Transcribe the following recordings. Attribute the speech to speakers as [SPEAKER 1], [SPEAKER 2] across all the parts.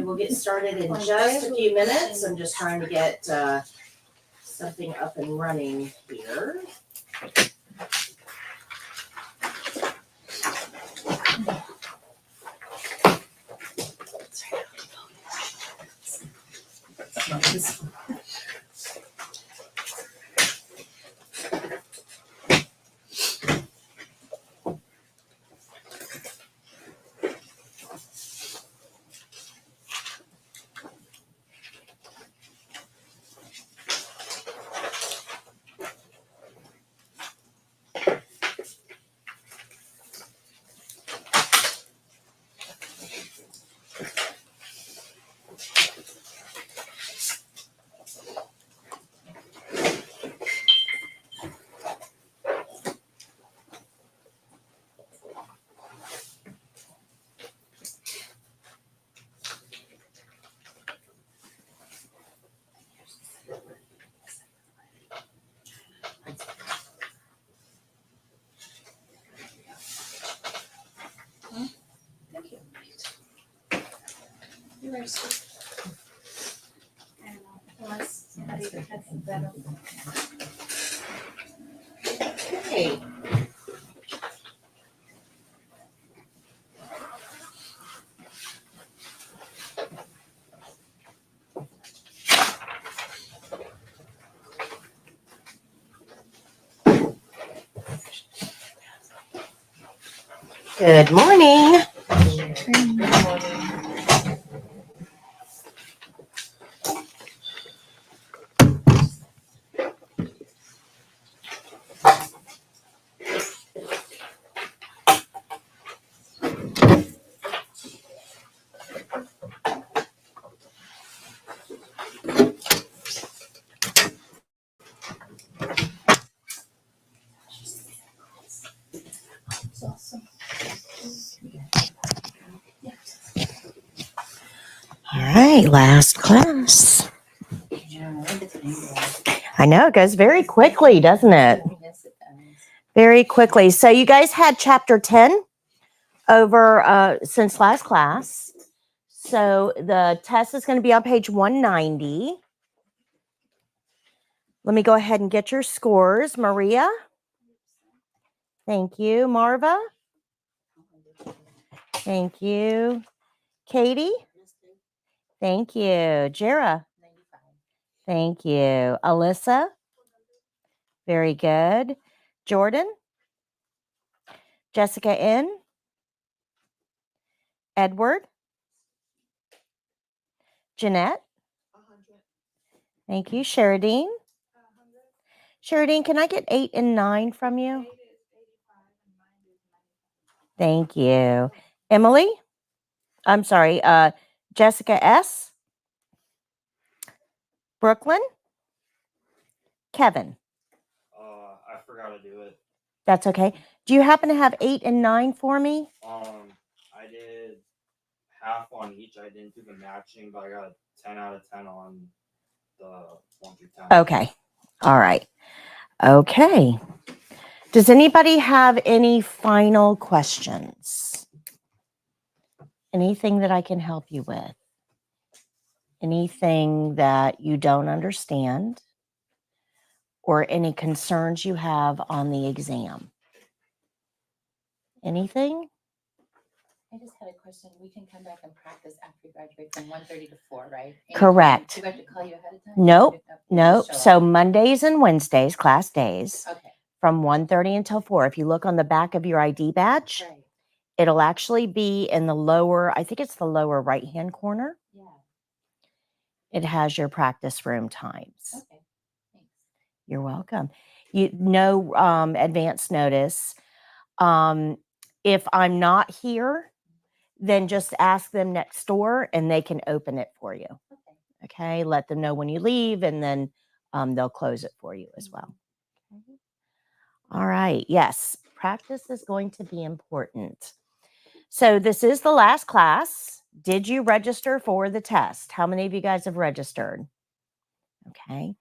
[SPEAKER 1] and we'll get started in just a few minutes. I'm just trying to get something up and running here. Okay. Good morning. All right, last class. I know, it goes very quickly, doesn't it? Very quickly. So you guys had chapter 10 over since last class. So the test is going to be on page 190. Let me go ahead and get your scores. Maria? Thank you. Marva? Thank you. Katie? Thank you. Jera? Thank you. Alyssa? Very good. Jordan? Jessica N? Edward? Jeanette?
[SPEAKER 2] 100.
[SPEAKER 1] Thank you. Sheridine?
[SPEAKER 2] 100.
[SPEAKER 1] Sheridine, can I get 8 and 9 from you?
[SPEAKER 2] 8 is 85 and 9 is 95.
[SPEAKER 1] Thank you. Emily? I'm sorry. Jessica S? Brooklyn? Kevin?
[SPEAKER 3] I forgot to do it.
[SPEAKER 1] That's okay. Do you happen to have 8 and 9 for me?
[SPEAKER 3] I did half on each. I didn't do the matching, but I got a 10 out of 10 on the 1 through 10.
[SPEAKER 1] Okay. All right. Okay. Does anybody have any final questions? Anything that I can help you with? Anything that you don't understand? Or any concerns you have on the exam? Anything?
[SPEAKER 4] I just had a question. We can come back and practice after we graduate from 1:30 to 4, right?
[SPEAKER 1] Correct.
[SPEAKER 4] Do we have to call you ahead of time?
[SPEAKER 1] Nope. Nope.
[SPEAKER 4] Just show
[SPEAKER 1] So
[SPEAKER 4] up.
[SPEAKER 1] Mondays and Wednesdays, class days,
[SPEAKER 4] Okay.
[SPEAKER 1] from 1:30 until 4. If you look on the back of your ID badge,
[SPEAKER 4] Right.
[SPEAKER 1] it'll actually be in the lower, I think it's the lower right-hand corner.
[SPEAKER 4] Yeah.
[SPEAKER 1] It has your practice room times.
[SPEAKER 4] Okay. Thanks.
[SPEAKER 1] You're welcome. No advance notice. If I'm not here, then just ask them next door and they can open it for you.
[SPEAKER 4] Okay.
[SPEAKER 1] Okay. Let them know when you leave and then they'll close it for you as well. Okay. All right. Yes. Practice is going to be important. So this is the last class. Did you register for the test? How many of you guys have registered? Okay.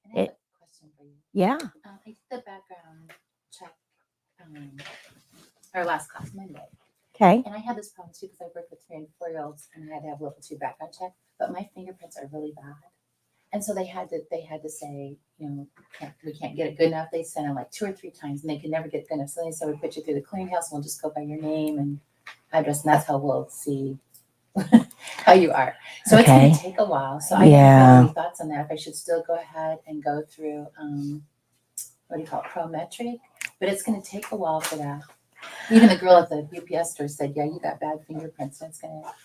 [SPEAKER 4] And I have a question for you.
[SPEAKER 1] Yeah.
[SPEAKER 4] I did the background check our last class Monday.
[SPEAKER 1] Okay.
[SPEAKER 4] And I had this problem too because I work with 3 and 4-year-olds and I had to have level 2 background check, but my fingerprints are really bad. And so they had to say, we can't get it good enough. They sent them like 2 or 3 times and they could never get it good enough. So they said, we put you through the clearinghouse and we'll just go by your name and address, and that's how we'll see how you are. So it's
[SPEAKER 1] Okay.
[SPEAKER 4] going to take a while. So I
[SPEAKER 1] Yeah.
[SPEAKER 4] don't have any thoughts on that. If I should still go ahead and go through, what do you call it, Prometric? But it's going to take a while for that. Even the girl at the UPS store said, yeah, you got bad fingerprints. And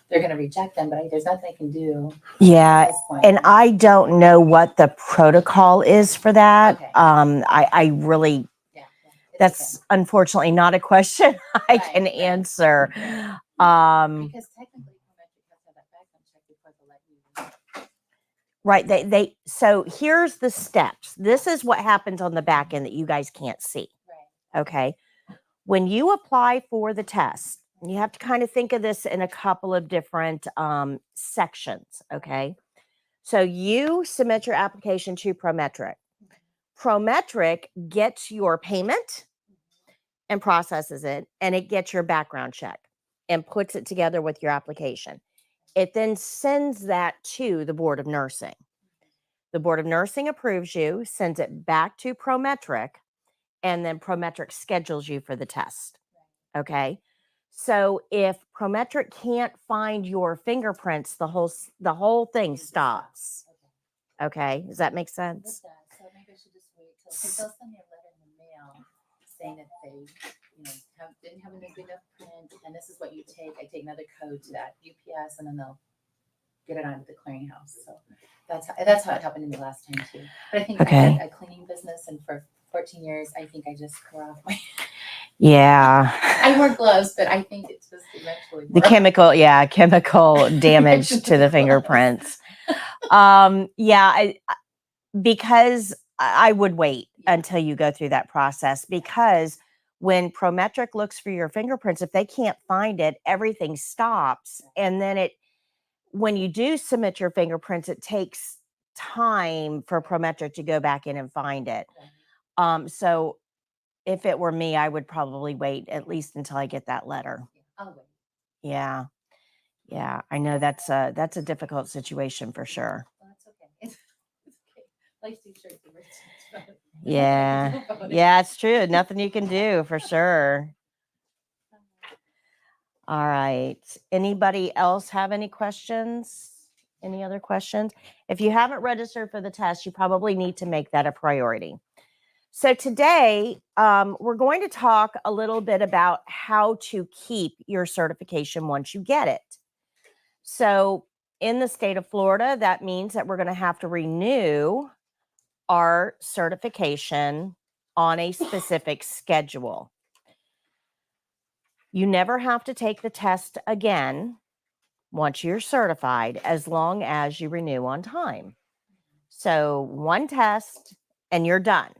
[SPEAKER 4] they're going to reject them, but there's nothing I can do
[SPEAKER 1] Yeah.
[SPEAKER 4] at this point.
[SPEAKER 1] And I don't know what the protocol is for that.
[SPEAKER 4] Okay.
[SPEAKER 1] I really,
[SPEAKER 4] Yeah, it's
[SPEAKER 1] that's unfortunately not a question I
[SPEAKER 4] Right,
[SPEAKER 1] can
[SPEAKER 4] right.
[SPEAKER 1] answer.
[SPEAKER 4] okay. Because technically, Prometric has to have that background check before they let you.
[SPEAKER 1] Right. So here's the steps. This is what happens on the back end that you guys can't see.
[SPEAKER 4] Right.
[SPEAKER 1] Okay. When you apply for the test, you have to kind of think of this in a couple of different sections. Okay. So you submit your application to Prometric. Prometric gets your payment and processes it, and it gets your background check and puts it together with your application. It then sends that to the Board of Nursing. The Board of Nursing approves you, sends it back to Prometric, and then Prometric schedules you for the test. Okay. So if Prometric can't find your fingerprints, the whole thing stops. Okay. Does that make
[SPEAKER 4] It
[SPEAKER 1] sense?
[SPEAKER 4] does. So maybe I should just wait till, because they'll send me a letter in the mail saying that they, didn't have a good enough print, and this is what you take. I take another code to that UPS, and then they'll get it onto the clearinghouse. So that's how it happened to me last time too. But I think I
[SPEAKER 1] Okay.
[SPEAKER 4] had a cleaning business, and for 14 years, I think I just tore off my.
[SPEAKER 1] Yeah.
[SPEAKER 4] I wore gloves, but I think it's just eventually
[SPEAKER 1] The chemical damage to the fingerprints. Because I would wait until you go through that process, because when Prometric looks for your fingerprints, if they can't find it, everything stops. And then when you do submit your fingerprints, it takes time for Prometric to go back in and find it. So if it were me, I would probably wait at least until I get that letter.
[SPEAKER 4] I'll wait.
[SPEAKER 1] Yeah. Yeah. I know that's a difficult situation for sure.
[SPEAKER 4] Well, that's okay. It's okay. Life's too short to wait.
[SPEAKER 1] Yeah. Yeah, it's true. Nothing you can do for sure. All right. Anybody else have any questions? Any other questions? If you haven't registered for the test, you probably need to make that a priority. So today, we're going to talk a little bit about how to keep your certification once you get it. So in the state of Florida, that means that we're going to have to renew our certification on a specific schedule. You never have to take the test again once you're certified, as long as you renew on time. So one test and you're done,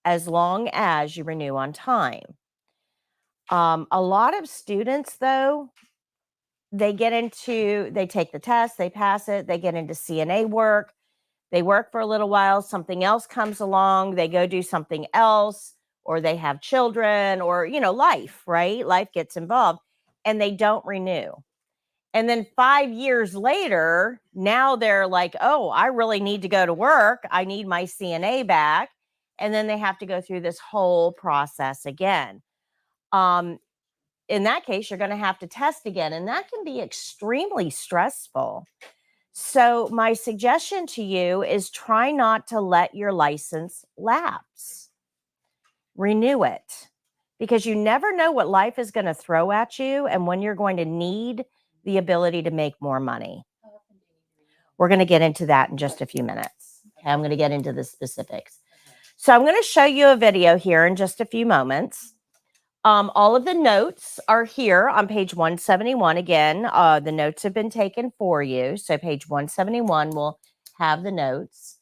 [SPEAKER 1] as long as you renew on time. A lot of students, though, they take the test, they pass it, they get into CNA work. They work for a little while, something else comes along, they go do something else, or they have children, or, life, right? Life gets involved, and they don't renew. And then 5 years later, now they're like, oh, I really need to go to work. I need my CNA back. And then they have to go through this whole process again. In that case, you're going to have to test again, and that can be extremely stressful. So my suggestion to you is try not to let your license lapse. Renew it, because you never know what life is going to throw at you and when you're going to need the ability to make more money. We're going to get into that in just a few minutes. Okay, I'm going to get into the specifics. So I'm going to show you a video here in just a few moments. All of the notes are here on page 171. Again, the notes have been taken for you. So page 171 will have the notes.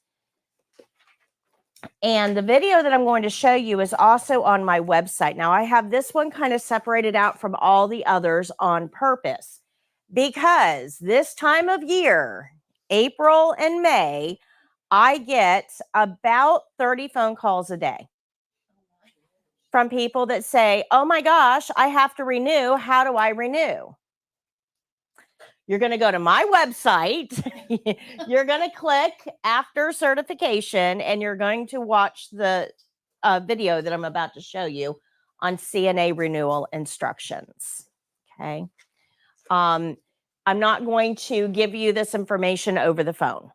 [SPEAKER 1] And the video that I'm going to show you is also on my website. Now, I have this one kind of separated out from all the others on purpose, because this time of year, April and May, I get about 30 phone calls a day. from people that say, oh my gosh, I have to renew. How do I renew? You're going to go to my website. You're going to click after certification, and you're going to watch the video that I'm about to show you on CNA renewal instructions. Okay. I'm not going to give you this information over the phone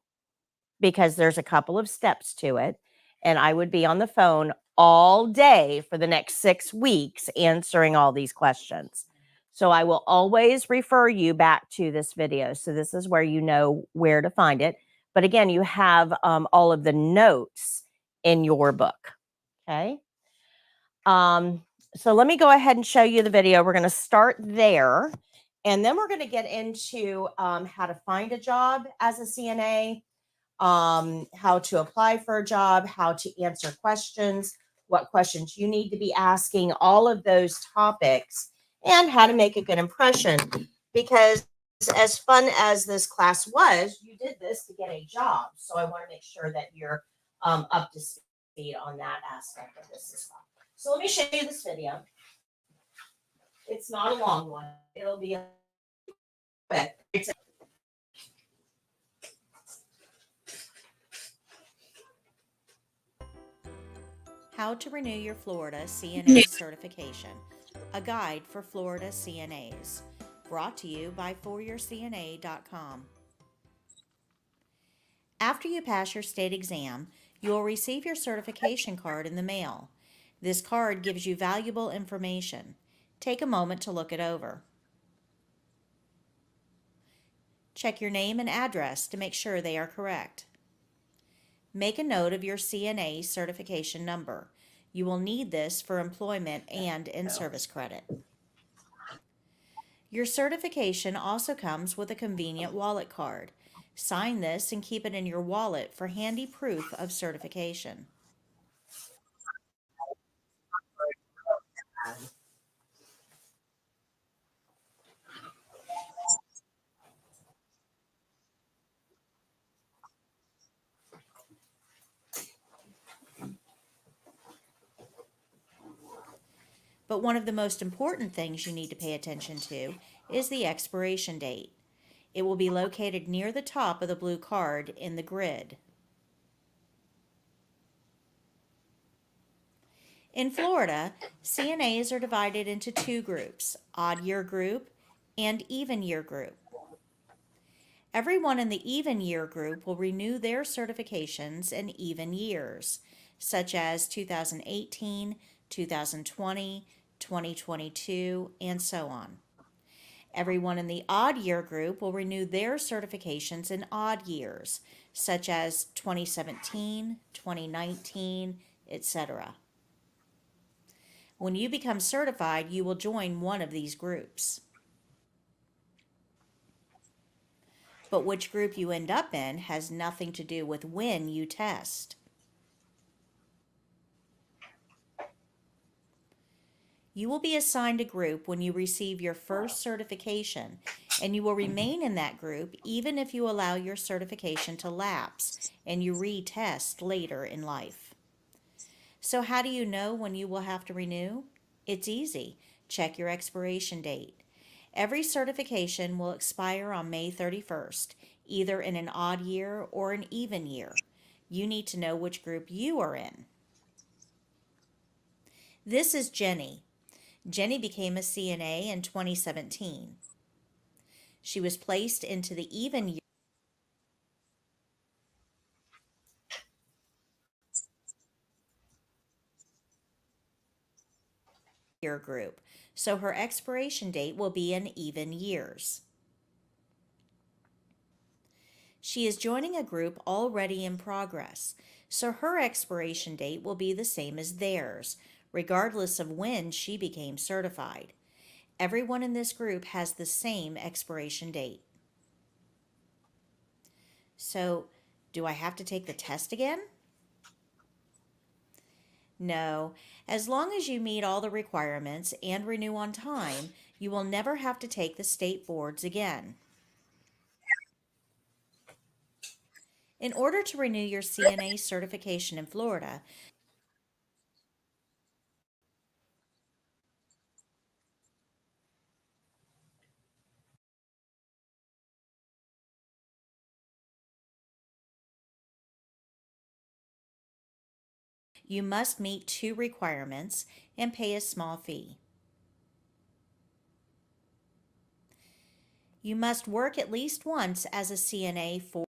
[SPEAKER 1] because there's a couple of steps to it. And I would be on the phone all day for the next 6 weeks answering all these questions. So I will always refer you back to this video. So this is where you know where to find it. But again, you have all of the notes in your book. Okay. So let me go ahead and show you the video. We're going to start there. And then we're going to get into how to find a job as a CNA, how to apply for a job, how to answer questions, what questions you need to be asking, all of those topics, and how to make a good impression. Because as fun as this class was, you did this to get a job. So I want to make sure that you're up to speed on that aspect of this as well. So let me show you this video. It's not a long one. It'll be a quick. How to renew your Florida CNA certification, a guide for Florida CNAs, brought to you by foryourcna.com. After you pass your state exam, you will receive your certification card in the mail. This card gives you valuable information. Take a moment to look it over. Check your name and address to make sure they are correct. Make a note of your CNA certification number. You will need this for employment and in-service credit. Your certification also comes with a convenient wallet card. Sign this and keep it in your wallet for handy proof of certification. But one of the most important things you need to pay attention to is the expiration date. It will be located near the top of the blue card in the grid. In Florida, CNAs are divided into 2 groups, odd year group and even year group. Everyone in the even year group will renew their certifications in even years, such as 2018, 2020, 2022, and so on. Everyone in the odd year group will renew their certifications in odd years, such as 2017, 2019, etc. When you become certified, you will join one of these groups. But which group you end up in has nothing to do with when you test. You will be assigned a group when you receive your first certification, and you will remain in that group even if you allow your certification to lapse and you retest later in life. So how do you know when you will have to renew? It's easy. Check your expiration date. Every certification will expire on May 31st, either in an odd year or an even year. You need to know which group you are in. This is Jenny. Jenny became a CNA in 2017. She was placed into the even year group, so her expiration date will be in even years. She is joining a group already in progress, so her expiration date will be the same as theirs, regardless of when she became certified. Everyone in this group has the same expiration date. So, do I have to take the test again? No. As long as you meet all the requirements and renew on time, you will never have to take the state boards again. In order to renew your CNA certification in Florida,
[SPEAKER 5] You must meet 2 requirements and pay a small fee. You must work at least once as a CNA for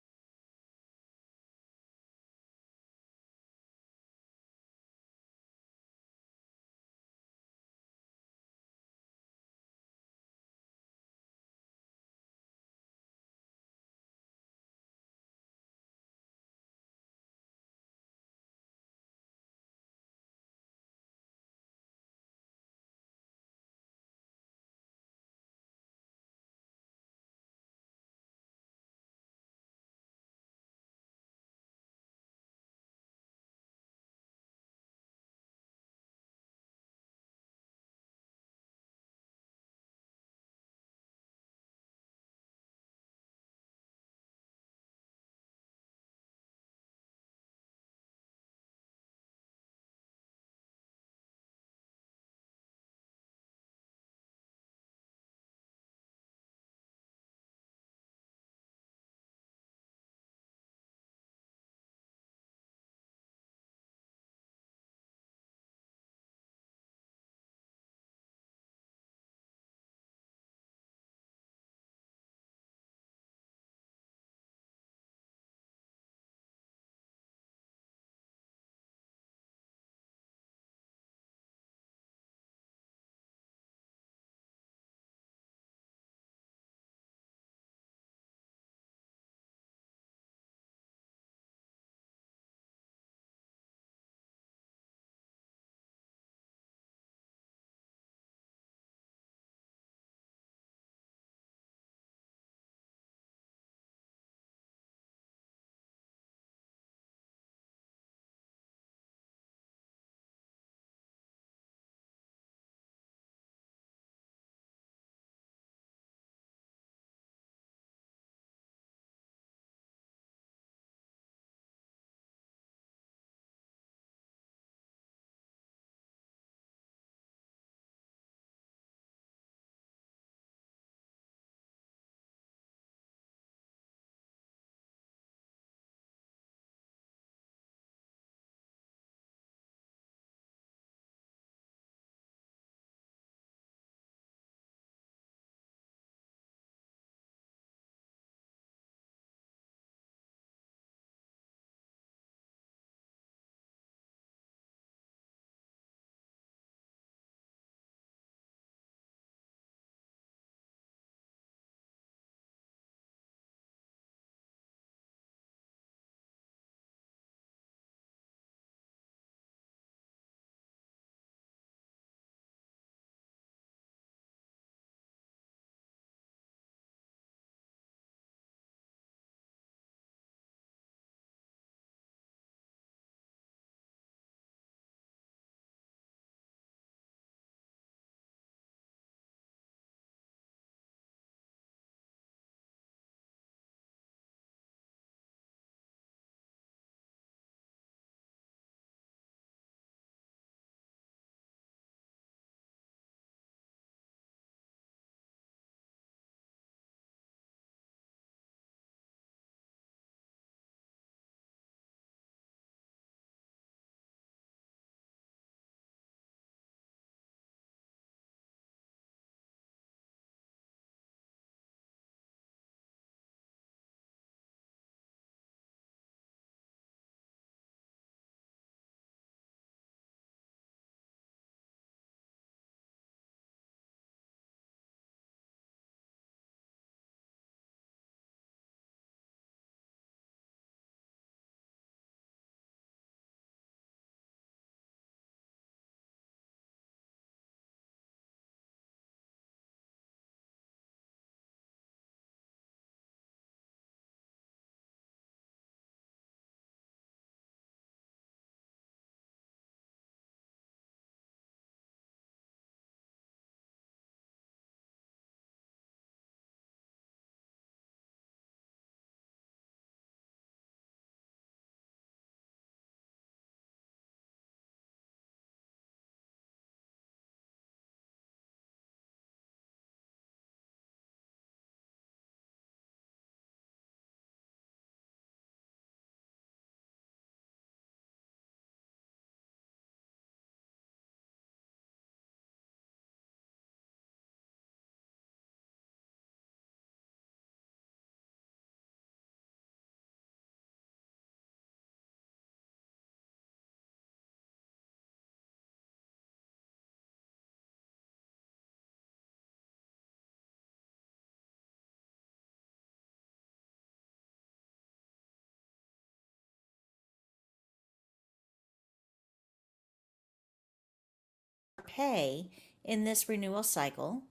[SPEAKER 5] pay in this renewal cycle,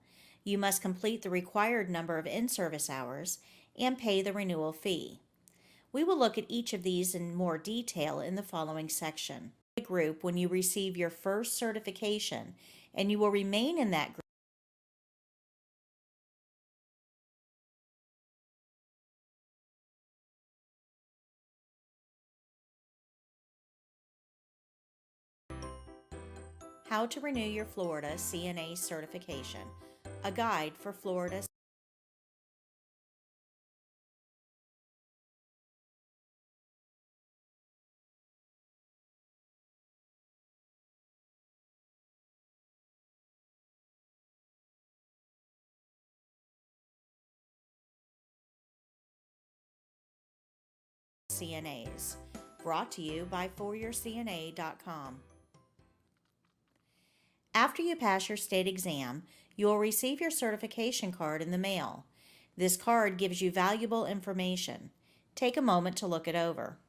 [SPEAKER 5] you must complete the required number of in-service hours and pay the renewal fee. We will look at each of these in more detail in the following section. Group when you receive your first certification, and you will remain in that group How to Renew Your Florida CNA Certification, a guide for Florida CNAs, brought to you by foryourcna.com. After you pass your state exam, you will receive your certification card in the mail. This card gives you valuable information. Take a moment to look it over.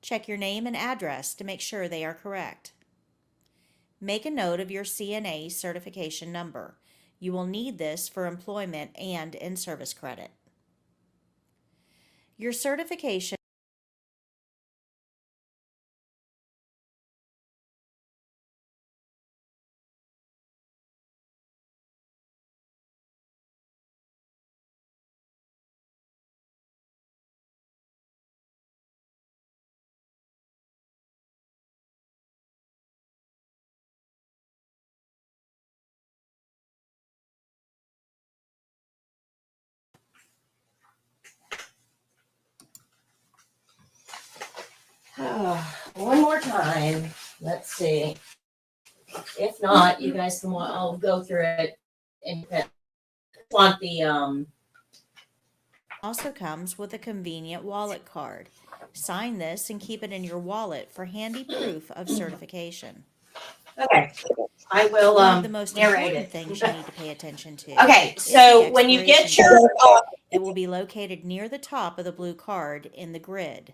[SPEAKER 5] Check your name and address to make sure they are correct. Make a note of your CNA certification number. You will need this for employment and in-service credit. Your certification
[SPEAKER 1] One more time. Let's see. If not, you guys can. I'll go through it and want the
[SPEAKER 5] also comes with a convenient wallet card. Sign this and keep it in your wallet for handy proof of certification.
[SPEAKER 1] Okay, I will
[SPEAKER 5] One of the most
[SPEAKER 1] narrate
[SPEAKER 5] important
[SPEAKER 1] it.
[SPEAKER 5] things you need to pay attention to.
[SPEAKER 1] Okay,
[SPEAKER 5] is
[SPEAKER 1] so
[SPEAKER 5] the
[SPEAKER 1] when you get
[SPEAKER 5] expiration
[SPEAKER 1] your
[SPEAKER 5] date. It will be located near the top of the blue card in the grid.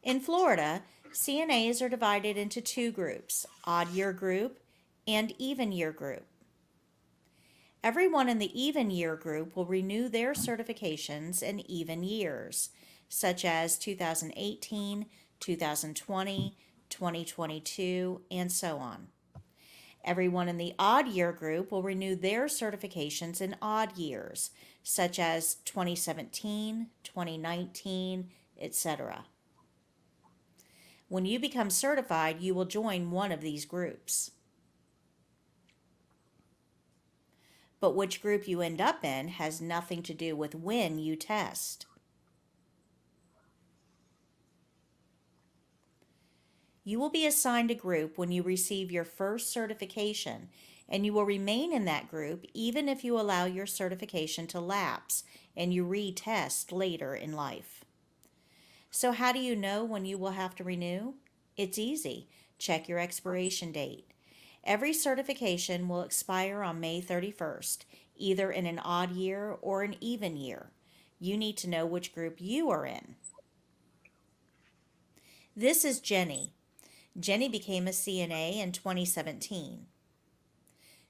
[SPEAKER 5] In Florida, CNAs are divided into two groups, odd year group and even year group. Everyone in the even year group will renew their certifications in even years, such as 2018, 2020, 2022, and so on. Everyone in the odd year group will renew their certifications in odd years, such as 2017, 2019, etc. When you become certified, you will join one of these groups. But which group you end up in has nothing to do with when you test. You will be assigned a group when you receive your first certification, and you will remain in that group even if you allow your certification to lapse and you retest later in life. So how do you know when you will have to renew? It's easy. Check your expiration date. Every certification will expire on May 31st, either in an odd year or an even year. You need to know which group you are in. This is Jenny. Jenny became a CNA in 2017.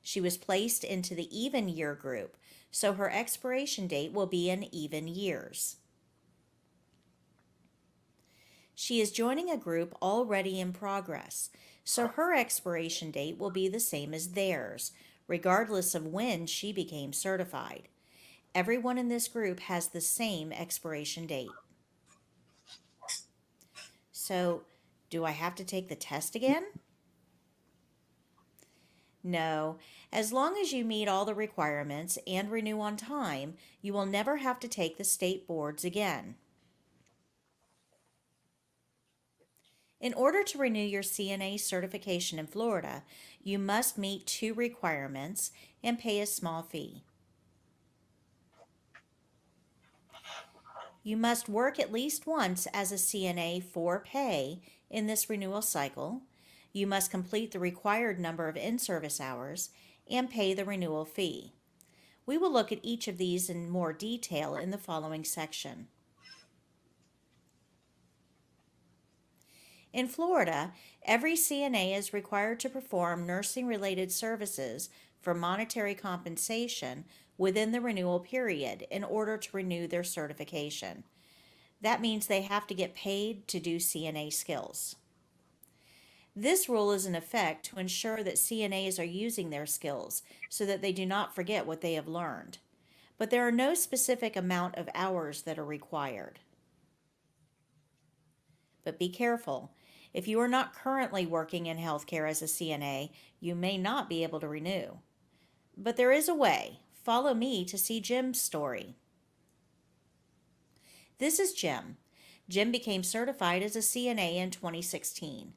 [SPEAKER 5] She was placed into the even year group, so her expiration date will be in even years. She is joining a group already in progress, so her expiration date will be the same as theirs, regardless of when she became certified. Everyone in this group has the same expiration date. So, do I have to take the test again? No. As long as you meet all the requirements and renew on time, you will never have to take the state boards again. In order to renew your CNA certification in Florida, you must meet 2 requirements and pay a small fee. You must work at least once as a CNA for pay in this renewal cycle. You must complete the required number of in-service hours and pay the renewal fee. We will look at each of these in more detail in the following section. In Florida, every CNA is required to perform nursing-related services for monetary compensation within the renewal period in order to renew their certification. That means they have to get paid to do CNA skills. This rule is in effect to ensure that CNAs are using their skills so that they do not forget what they have learned. But there are no specific amount of hours that are required. But be careful. If you are not currently working in healthcare as a CNA, you may not be able to renew. But there is a way. Follow me to see Jim's story. This is Jim. Jim became certified as a CNA in 2016.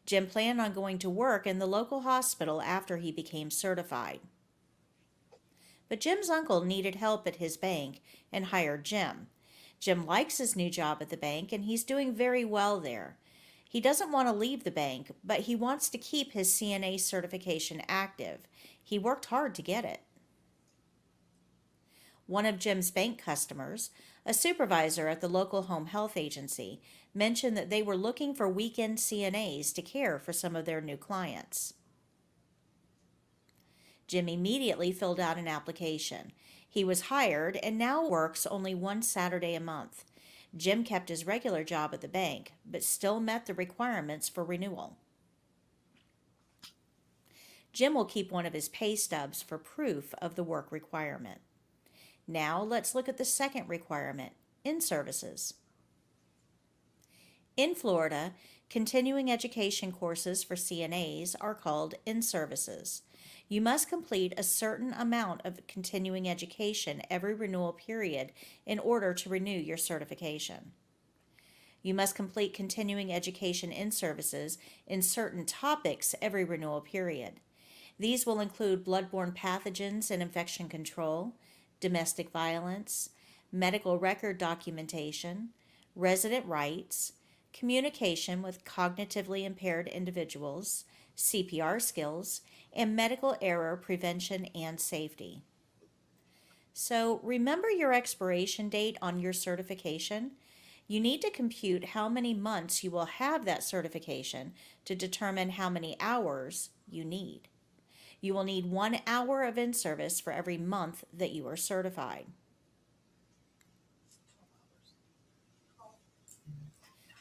[SPEAKER 5] Jim planned on going to work in the local hospital after he became certified. But Jim's uncle needed help at his bank and hired Jim. Jim likes his new job at the bank and he's doing very well there. He doesn't want to leave the bank, but he wants to keep his CNA certification active. He worked hard to get it. One of Jim's bank customers, a supervisor at the local home health agency, mentioned that they were looking for weekend CNAs to care for some of their new clients. Jim immediately filled out an application. He was hired and now works only one Saturday a month. Jim kept his regular job at the bank, but still met the requirements for renewal. Jim will keep one of his pay stubs for proof of the work requirement. Now let's look at the second requirement, in-services. In Florida, continuing education courses for CNAs are called in-services. You must complete a certain amount of continuing education every renewal period in order to renew your certification. You must complete continuing education in-services in certain topics every renewal period. These will include bloodborne pathogens and infection control, domestic violence, medical record documentation, resident rights, communication with cognitively impaired individuals, CPR skills, and medical error prevention and safety. So remember your expiration date on your certification. You need to compute how many months you will have that certification to determine how many hours you need. You will need 1 hour of in-service for every month that you are certified.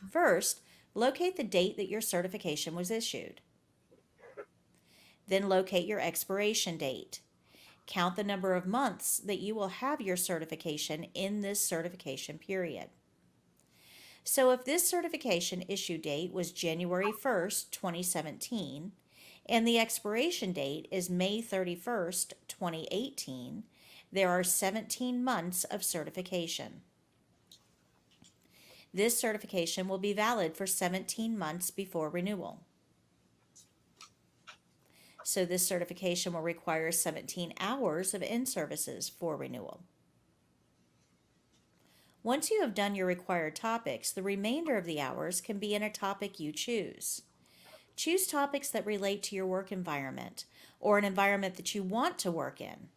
[SPEAKER 5] First, locate the date that your certification was issued. Then locate your expiration date. Count the number of months that you will have your certification in this certification period. So if this certification issue date was January 1st, 2017, and the expiration date is May 31st, 2018, there are 17 months of certification. This certification will be valid for 17 months before renewal. So this certification will require 17 hours of in-services for renewal. Once you have done your required topics, the remainder of the hours can be in a topic you choose. Choose topics that relate to your work environment or an environment that you want to work in.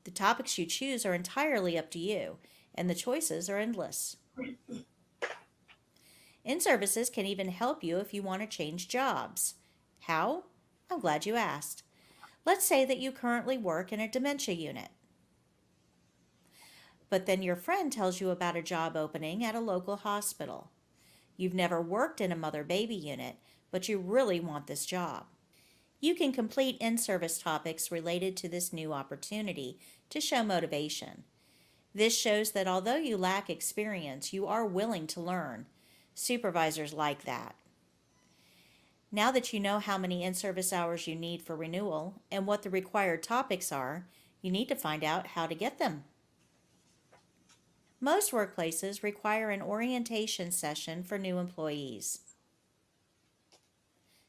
[SPEAKER 5] The topics you choose are entirely up to you, and the choices are endless. In-services can even help you if you want to change jobs. How? I'm glad you asked. Let's say that you currently work in a dementia unit. But then your friend tells you about a job opening at a local hospital. You've never worked in a mother-baby unit, but you really want this job. You can complete in-service topics related to this new opportunity to show motivation. This shows that although you lack experience, you are willing to learn. Supervisors like that. Now that you know how many in-service hours you need for renewal and what the required topics are, you need to find out how to get them. Most workplaces require an orientation session for new employees.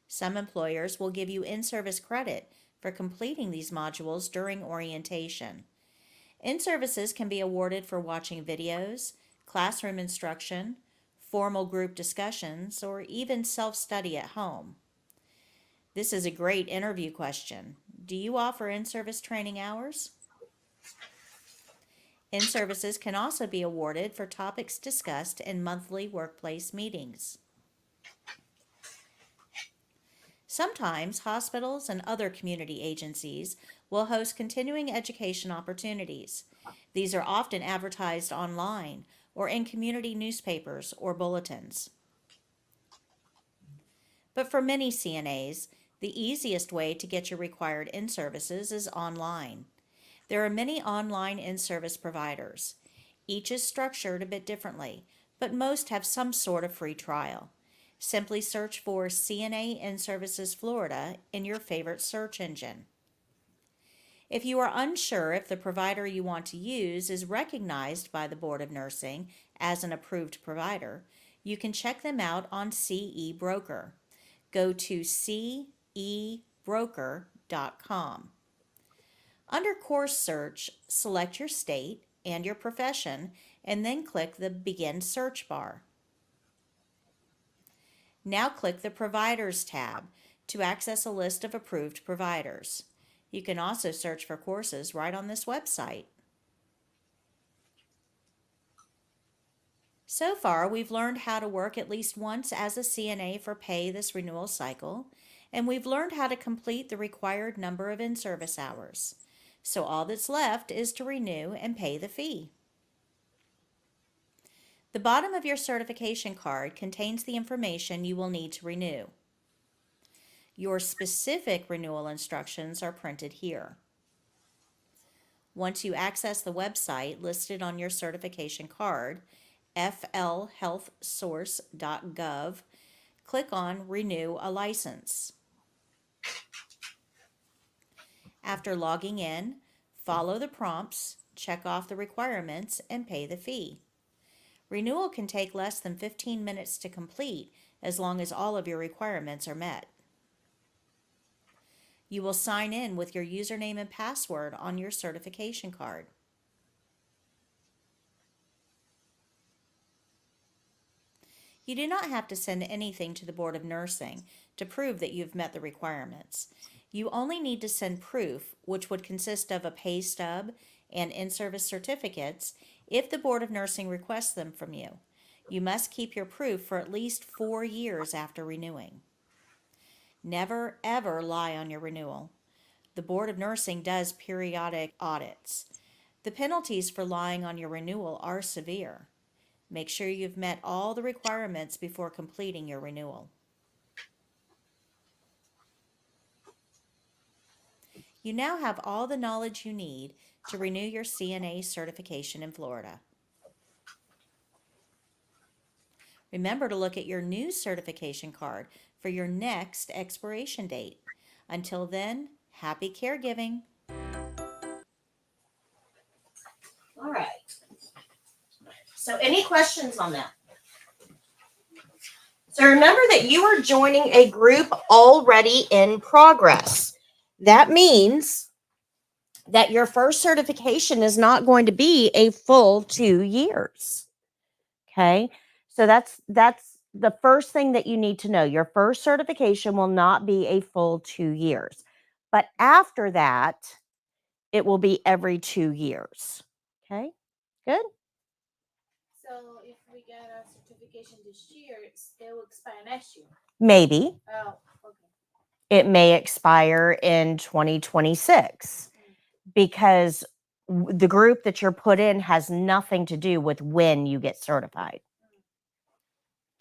[SPEAKER 5] Some employers will give you in-service credit for completing these modules during orientation. In-services can be awarded for watching videos, classroom instruction, formal group discussions, or even self-study at home. This is a great interview question. Do you offer in-service training hours? In-services can also be awarded for topics discussed in monthly workplace meetings. Sometimes hospitals and other community agencies will host continuing education opportunities. These are often advertised online or in community newspapers or bulletins. But for many CNAs, the easiest way to get your required in-services is online. There are many online in-service providers. Each is structured a bit differently, but most have some sort of free trial. Simply search for CNA In-Services Florida in your favorite search engine. If you are unsure if the provider you want to use is recognized by the Board of Nursing as an approved provider, you can check them out on CE Broker. Go to cebroker.com. Under Course Search, select your state and your profession, and then click the Begin Search bar. Now click the Providers tab to access a list of approved providers. You can also search for courses right on this website. So far, we've learned how to work at least once as a CNA for pay this renewal cycle, and we've learned how to complete the required number of in-service hours. So all that's left is to renew and pay the fee. The bottom of your certification card contains the information you will need to renew. Your specific renewal instructions are printed here. Once you access the website listed on your certification card, flhealthsource.gov, click on Renew a License. After logging in, follow the prompts, check off the requirements, and pay the fee. Renewal can take less than 15 minutes to complete as long as all of your requirements are met. You will sign in with your username and password on your certification card. You do not have to send anything to the Board of Nursing to prove that you've met the requirements. You only need to send proof, which would consist of a pay stub and in-service certificates, if the Board of Nursing requests them from you. You must keep your proof for at least 4 years after renewing. Never, ever lie on your renewal. The Board of Nursing does periodic audits. The penalties for lying on your renewal are severe. Make sure you've met all the requirements before completing your renewal. You now have all the knowledge you need to renew your CNA certification in Florida. Remember to look at your new certification card for your next expiration date. Until then, happy caregiving.
[SPEAKER 1] All right. So any questions on that? So remember that you are joining a group already in progress. That means that your first certification is not going to be a full 2 years. Okay? So that's the first thing that you need to know. Your first certification will not be a full 2 years. But after that, it will be every 2 years. Okay? Good?
[SPEAKER 2] So if we get a certification this year, it will expire next year.
[SPEAKER 1] Maybe.
[SPEAKER 2] Oh, okay.
[SPEAKER 1] It may expire in 2026 because the group that you're put in has nothing to do with when you get certified.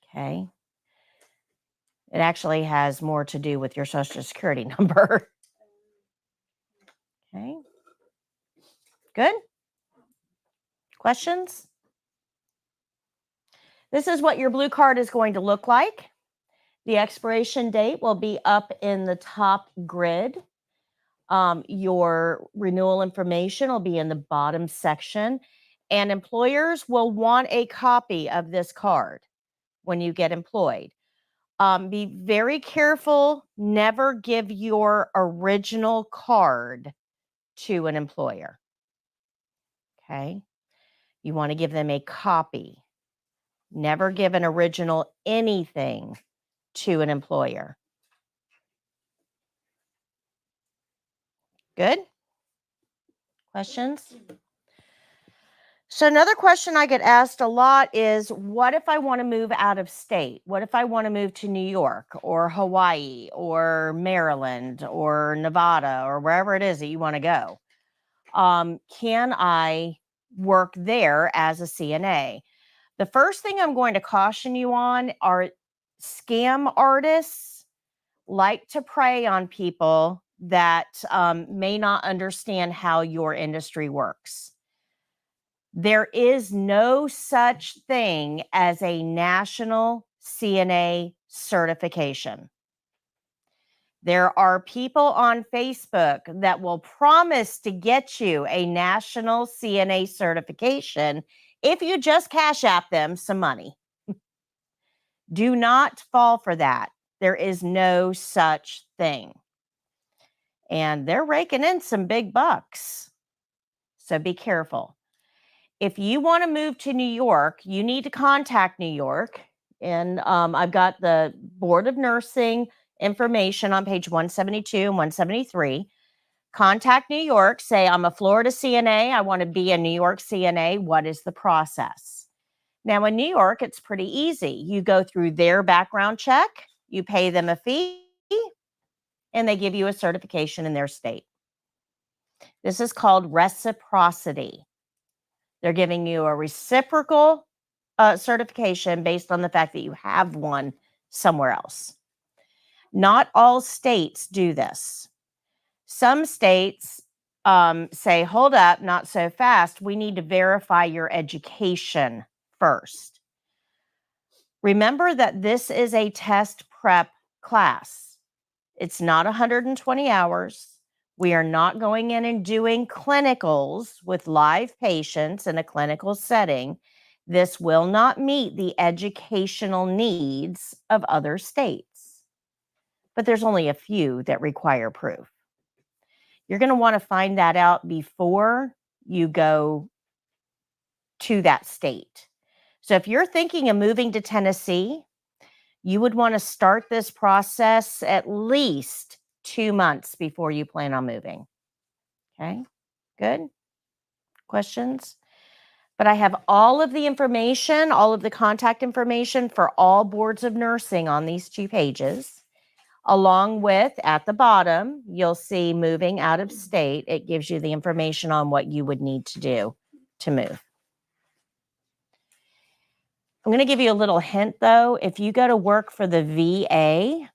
[SPEAKER 1] Okay. It actually has more to do with your social security number. Okay. Good. Questions? This is what your blue card is going to look like. The expiration date will be up in the top grid. Your renewal information will be in the bottom section, and employers will want a copy of this card when you get employed. Be very careful. Never give your original card to an employer. Okay. You want to give them a copy. Never give an original anything to an employer. Good? Questions? So another question I get asked a lot is, what if I want to move out of state? What if I want to move to New York or Hawaii or Maryland or Nevada or wherever it is that you want to go? Can I work there as a CNA? The first thing I'm going to caution you on are scam artists like to prey on people that may not understand how your industry works. There is no such thing as a national CNA certification. There are people on Facebook that will promise to get you a national CNA certification if you just cash app them some money. Do not fall for that. There is no such thing. And they're raking in some big bucks. So be careful. If you want to move to New York, you need to contact New York. And I've got the Board of Nursing information on page 172 and 173. Contact New York. Say, I'm a Florida CNA. I want to be a New York CNA. What is the process? Now, in New York, it's pretty easy. You go through their background check, you pay them a fee, and they give you a certification in their state. This is called reciprocity. They're giving you a reciprocal certification based on the fact that you have one somewhere else. Not all states do this. Some states say, hold up, not so fast. We need to verify your education first. Remember that this is a test prep class. It's not 120 hours. We are not going in and doing clinicals with live patients in a clinical setting. This will not meet the educational needs of other states. But there's only a few that require proof. You're going to want to find that out before you go to that state. So if you're thinking of moving to Tennessee, you would want to start this process at least 2 months before you plan on moving. Okay, good. Questions? But I have all of the information, all of the contact information for all boards of nursing on these 2 pages. Along with, at the bottom, you'll see moving out of state. It gives you the information on what you would need to do to move. I'm going to give you a little hint, though. If you go to work for the VA,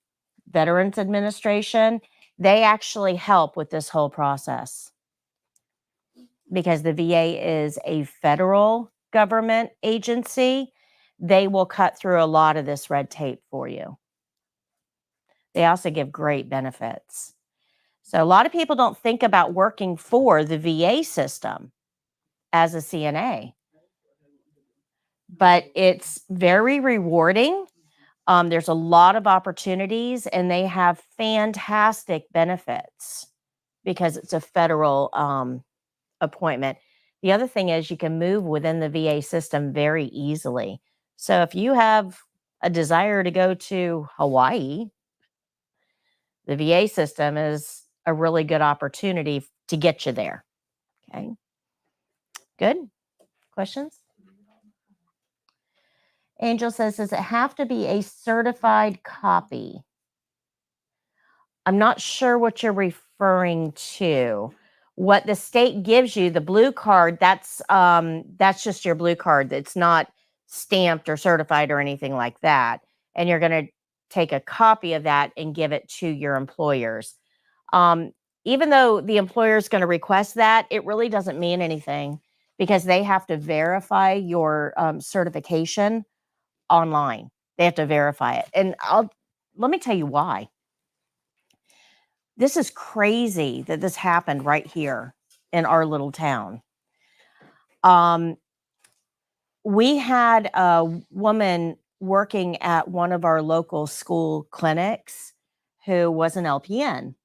[SPEAKER 1] Veterans Administration, they actually help with this whole process because the VA is a federal government agency. They will cut through a lot of this red tape for you. They also give great benefits. So a lot of people don't think about working for the VA system as a CNA, but it's very rewarding. There's a lot of opportunities, and they have fantastic benefits because it's a federal appointment. The other thing is you can move within the VA system very easily. So if you have a desire to go to Hawaii, the VA system is a really good opportunity to get you there. Okay. Good. Questions? Angel says, does it have to be a certified copy? I'm not sure what you're referring to. What the state gives you, the blue card, that's just your blue card. It's not stamped or certified or anything like that. And you're going to take a copy of that and give it to your employers. Even though the employer is going to request that, it really doesn't mean anything because they have to verify your certification online. They have to verify it. And let me tell you why. This is crazy that this happened right here in our little town. We had a woman working at one of our local school clinics who was an LPN,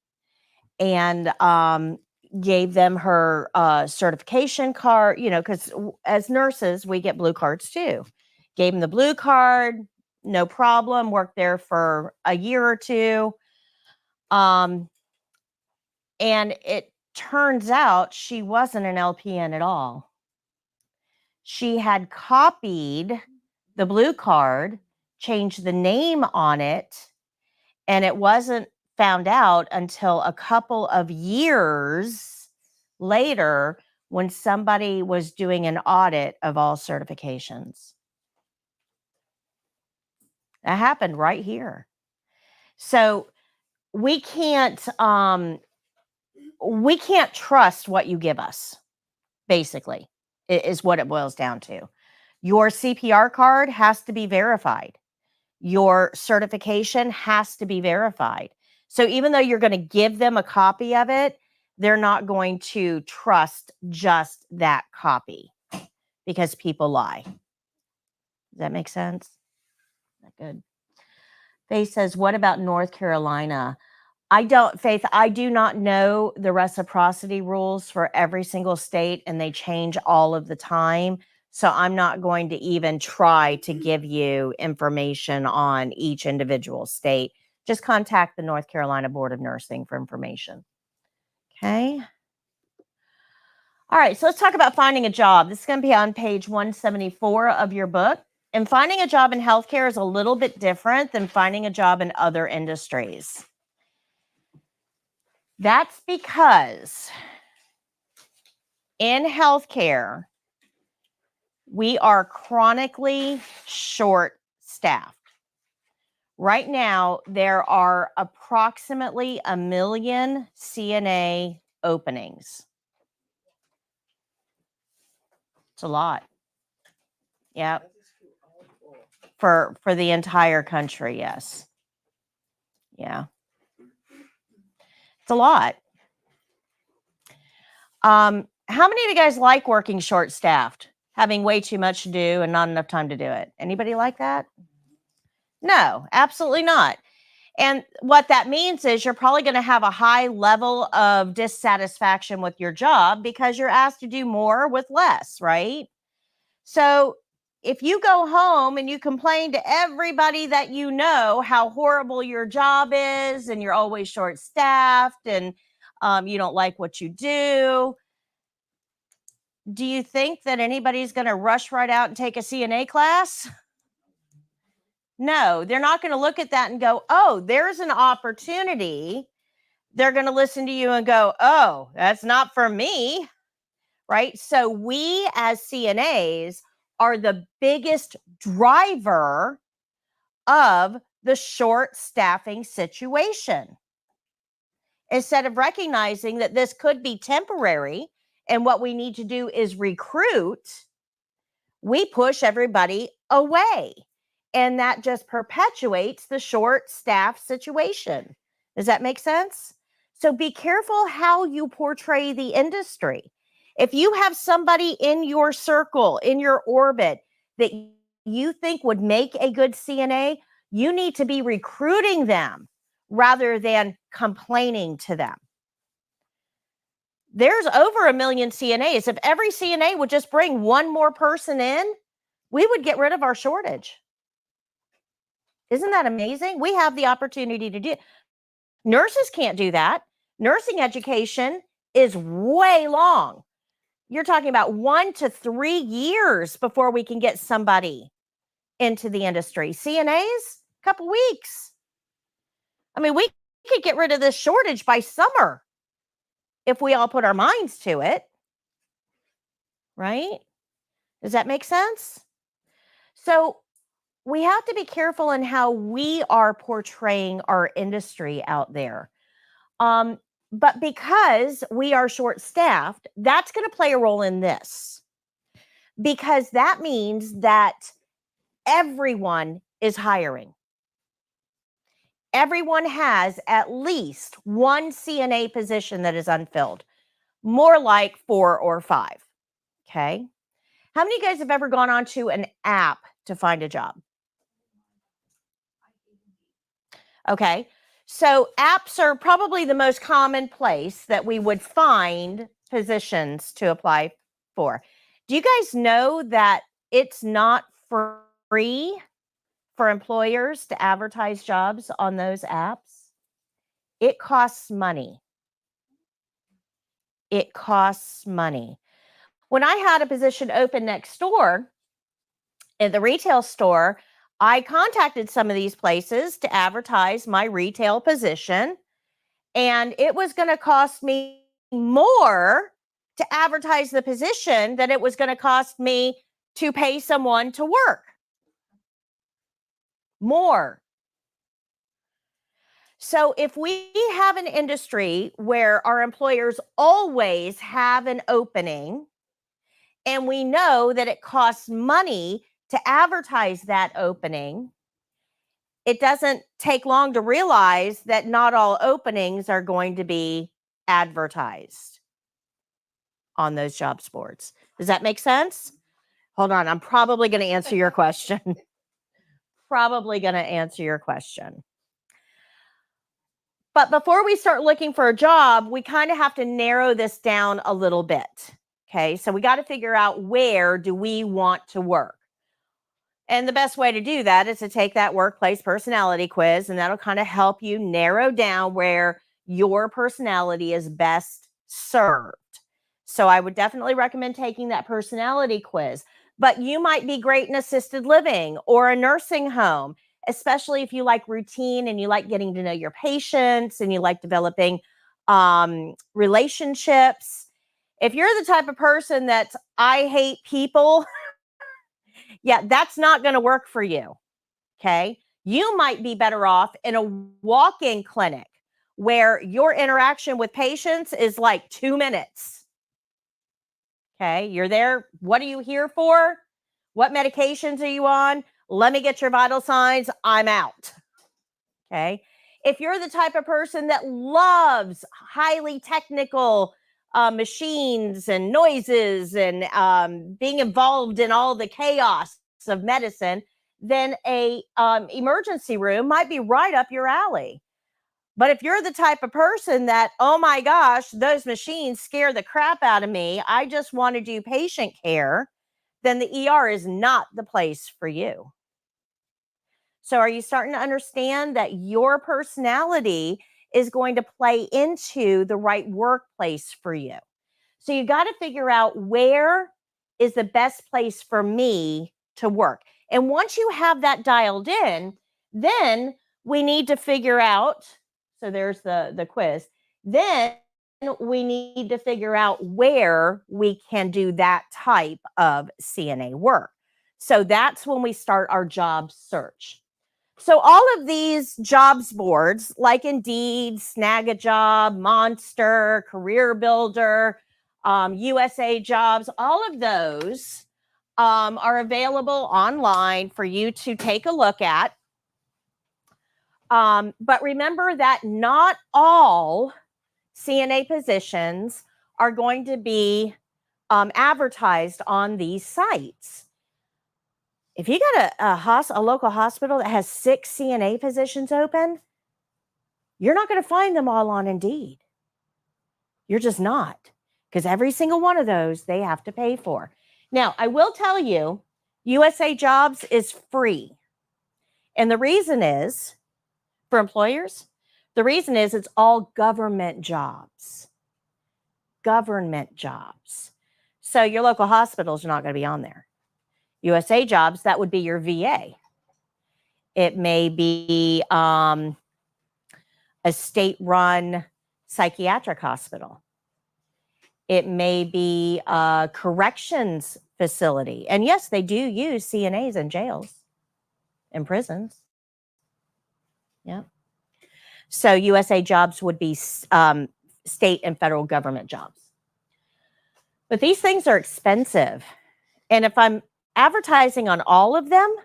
[SPEAKER 1] and gave them her certification card, because as nurses, we get blue cards too. Gave them the blue card, no problem, worked there for a year or two. And it turns out she wasn't an LPN at all. She had copied the blue card, changed the name on it, and it wasn't found out until a couple of years later when somebody was doing an audit of all certifications. That happened right here. So we can't trust what you give us, basically, is what it boils down to. Your CPR card has to be verified. Your certification has to be verified. So even though you're going to give them a copy of it, they're not going to trust just that copy because people lie. Does that make sense? Is that good? Faith says, what about North Carolina? Faith, I do not know the reciprocity rules for every single state, and they change all of the time. So I'm not going to even try to give you information on each individual state. Just contact the North Carolina Board of Nursing for information. Okay. All right, so let's talk about finding a job. This is going to be on page 174 of your book. And finding a job in healthcare is a little bit different than finding a job in other industries. That's because in healthcare, we are chronically short-staffed. Right now, there are approximately 1 million CNA openings. It's a lot. Yeah. For the entire country, yes. Yeah. It's a lot. How many of you guys like working short-staffed, having way too much to do and not enough time to do it? Anybody like that? No, absolutely not. And what that means is you're probably going to have a high level of dissatisfaction with your job because you're asked to do more with less, right? So if you go home and you complain to everybody that you know how horrible your job is and you're always short-staffed and you don't like what you do you think that anybody's going to rush right out and take a CNA class? No, they're not going to look at that and go, oh, there's an opportunity. They're going to listen to you and go, oh, that's not for me, right? So we as CNAs are the biggest driver of the short staffing situation. Instead of recognizing that this could be temporary and what we need to do is recruit, we push everybody away. And that just perpetuates the short staff situation. Does that make sense? So be careful how you portray the industry. If you have somebody in your circle, in your orbit that you think would make a good CNA, you need to be recruiting them rather than complaining to them. There's over 1 million CNAs. If every CNA would just bring one more person in, we would get rid of our shortage. Isn't that amazing? We have the opportunity to do it. Nurses can't do that. Nursing education is way long. You're talking about 1 to 3 years before we can get somebody into the industry. CNAs, a couple weeks. I mean, we could get rid of this shortage by summer if we all put our minds to it. Right? Does that make sense? So we have to be careful in how we are portraying our industry out there. But because we are short-staffed, that's going to play a role in this. because that means that everyone is hiring. Everyone has at least one CNA position that is unfilled, more like 4 or 5. Okay. How many of you guys have ever gone onto an app to find a job? Okay. So apps are probably the most common place that we would find positions to apply for. Do you guys know that it's not free for employers to advertise jobs on those apps? It costs money. It costs money. When I had a position open next door in the retail store, I contacted some of these places to advertise my retail position, and it was going to cost me more to advertise the position than it was going to cost me to pay someone to work. More. So if we have an industry where our employers always have an opening, and we know that it costs money to advertise that opening, it doesn't take long to realize that not all openings are going to be advertised on those jobs boards. Does that make sense? Hold on, I'm probably going to answer your question. Probably going to answer your question. But before we start looking for a job, we kind of have to narrow this down a little bit. Okay, so we got to figure out, where do we want to work? And the best way to do that is to take that workplace personality quiz, and that'll kind of help you narrow down where your personality is best served. So I would definitely recommend taking that personality quiz. But you might be great in assisted living or a nursing home, especially if you like routine and you like getting to know your patients and you like developing relationships. If you're the type of person that's, I hate people, yeah, that's not going to work for you. Okay. You might be better off in a walk-in clinic where your interaction with patients is like 2 minutes. Okay. You're there. What are you here for? What medications are you on? Let me get your vital signs. I'm out. Okay. If you're the type of person that loves highly technical machines and noises and being involved in all the chaos of medicine, then a emergency room might be right up your alley. But if you're the type of person that, oh my gosh, those machines scare the crap out of me, I just want to do patient care, then the ER is not the place for you. So are you starting to understand that your personality is going to play into the right workplace for you? So you got to figure out, where is the best place for me to work? And once you have that dialed in, then we need to figure out, so there's the quiz, then we need to figure out where we can do that type of CNA work. So that's when we start our job search. So all of these jobs boards, like Indeed, Snag a Job, Monster, Career Builder, USA Jobs, all of those are available online for you to take a look at. But remember that not all CNA positions are going to be advertised on these sites. If you got a local hospital that has 6 CNA positions open, you're not going to find them all on Indeed. You're just not, because every single one of those they have to pay for. Now, I will tell you, USA Jobs is free. And the reason is, for employers, the reason is it's all government jobs. Government jobs. So your local hospitals are not going to be on there. USA Jobs, that would be your VA. It may be a state-run psychiatric hospital. It may be a corrections facility. And yes, they do use CNAs in jails and prisons. Yeah. So USA Jobs would be state and federal government jobs. But these things are expensive. And if I'm advertising on all of them,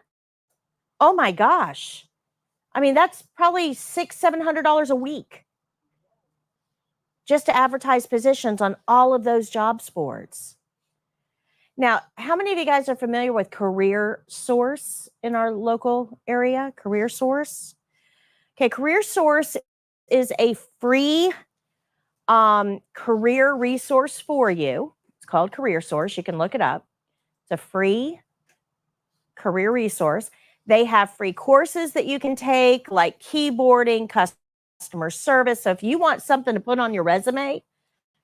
[SPEAKER 1] oh my gosh. I mean, that's probably $600-700 a week just to advertise positions on all of those jobs boards. Now, how many of you guys are familiar with Career Source in our local area? Career Source. Okay, Career Source is a free career resource for you. It's called Career Source. You can look it up. It's a free career resource. They have free courses that you can take, like keyboarding, customer service. So if you want something to put on your resume,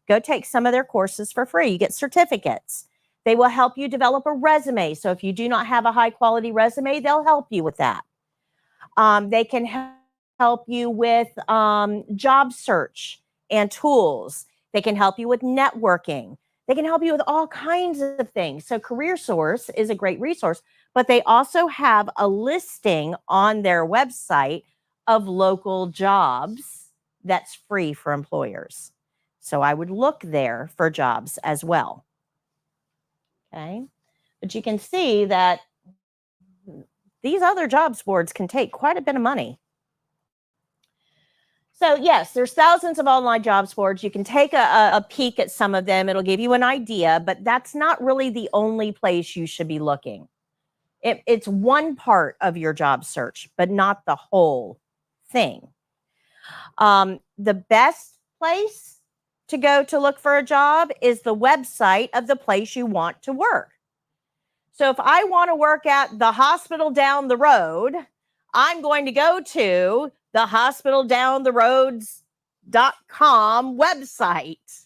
[SPEAKER 1] go take some of their courses for free. You get certificates. They will help you develop a resume. So if you do not have a high quality resume, they'll help you with that. They can help you with job search and tools. They can help you with networking. They can help you with all kinds of things. So Career Source is a great resource, but they also have a listing on their website of local jobs that's free for employers. So I would look there for jobs as well. Okay. But you can see that these other jobs boards can take quite a bit of money. So yes, there's thousands of online jobs boards. You can take a peek at some of them. It'll give you an idea, but that's not really the only place you should be looking. It's one part of your job search, but not the whole thing. The best place to go to look for a job is the website of the place you want to work. So if I want to work at the hospital down the road, I'm going to go to the hospitaldowntheroads.com website.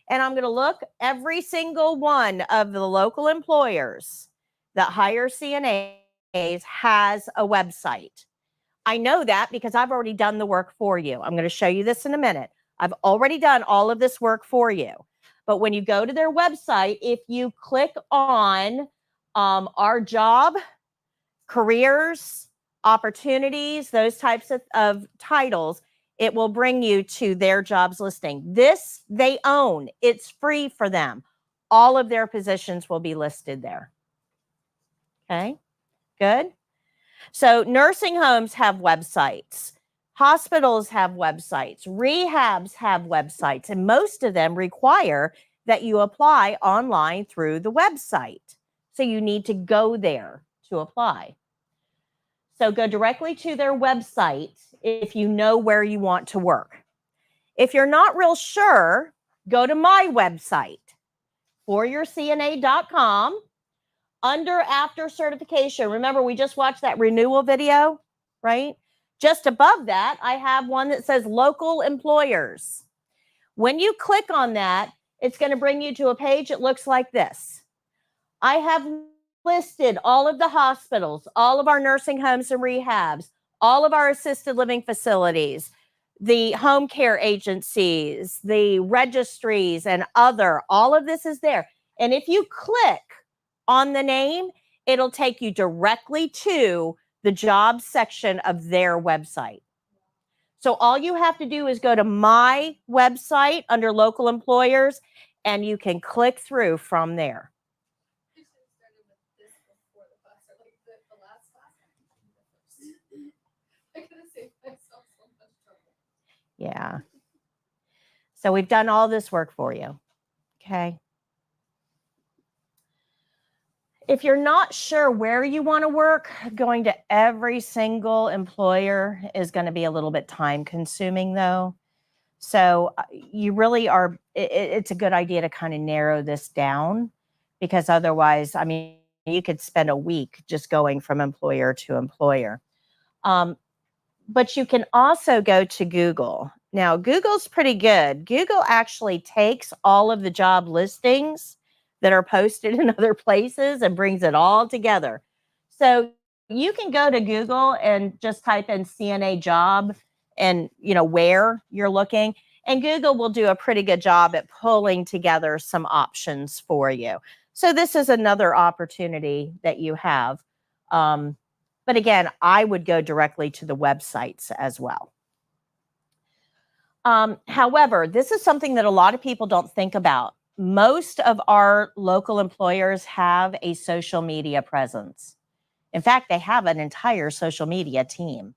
[SPEAKER 1] And I'm going to look every single one of the local employers that hire CNAs has a website. I know that because I've already done the work for you. I'm going to show you this in a minute. I've already done all of this work for you. But when you go to their website, if you click on our job, careers, opportunities, those types of titles, it will bring you to their jobs listing. This they own. It's free for them. All of their positions will be listed there. Okay, good. So nursing homes have websites. Hospitals have websites. Rehabs have websites. And most of them require that you apply online through the website. So you need to go there to apply. So go directly to their website if you know where you want to work. If you're not real sure, go to my website, foryourcna.com. Under after certification, remember we just watched that renewal video, right? Just above that, I have one that says local employers. When you click on that, it's going to bring you to a page that looks like this. I have listed all of the hospitals, all of our nursing homes and rehabs, all of our assisted living facilities, the home care agencies, the registries, and other. All of this is there. And if you click on the name, it'll take you directly to the job section of their website. So all you have to do is go to my website under local employers, and you can click through from there.
[SPEAKER 2] You should have started with this before the class, or like the last class. I could have saved myself so much trouble.
[SPEAKER 1] Yeah. So we've done all this work for you. Okay. If you're not sure where you want to work, going to every single employer is going to be a little bit time consuming though. So you really are, it's a good idea to kind of narrow this down, because otherwise, I mean, you could spend a week just going from employer to employer. But you can also go to Google. Now, Google's pretty good. Google actually takes all of the job listings that are posted in other places and brings it all together. So you can go to Google and just type in CNA job and, you know, where you're looking. And Google will do a pretty good job at pulling together some options for you. So this is another opportunity that you have. But again, I would go directly to the websites as well. However, this is something that a lot of people don't think about. most of our local employers have a social media presence. In fact, they have an entire social media team.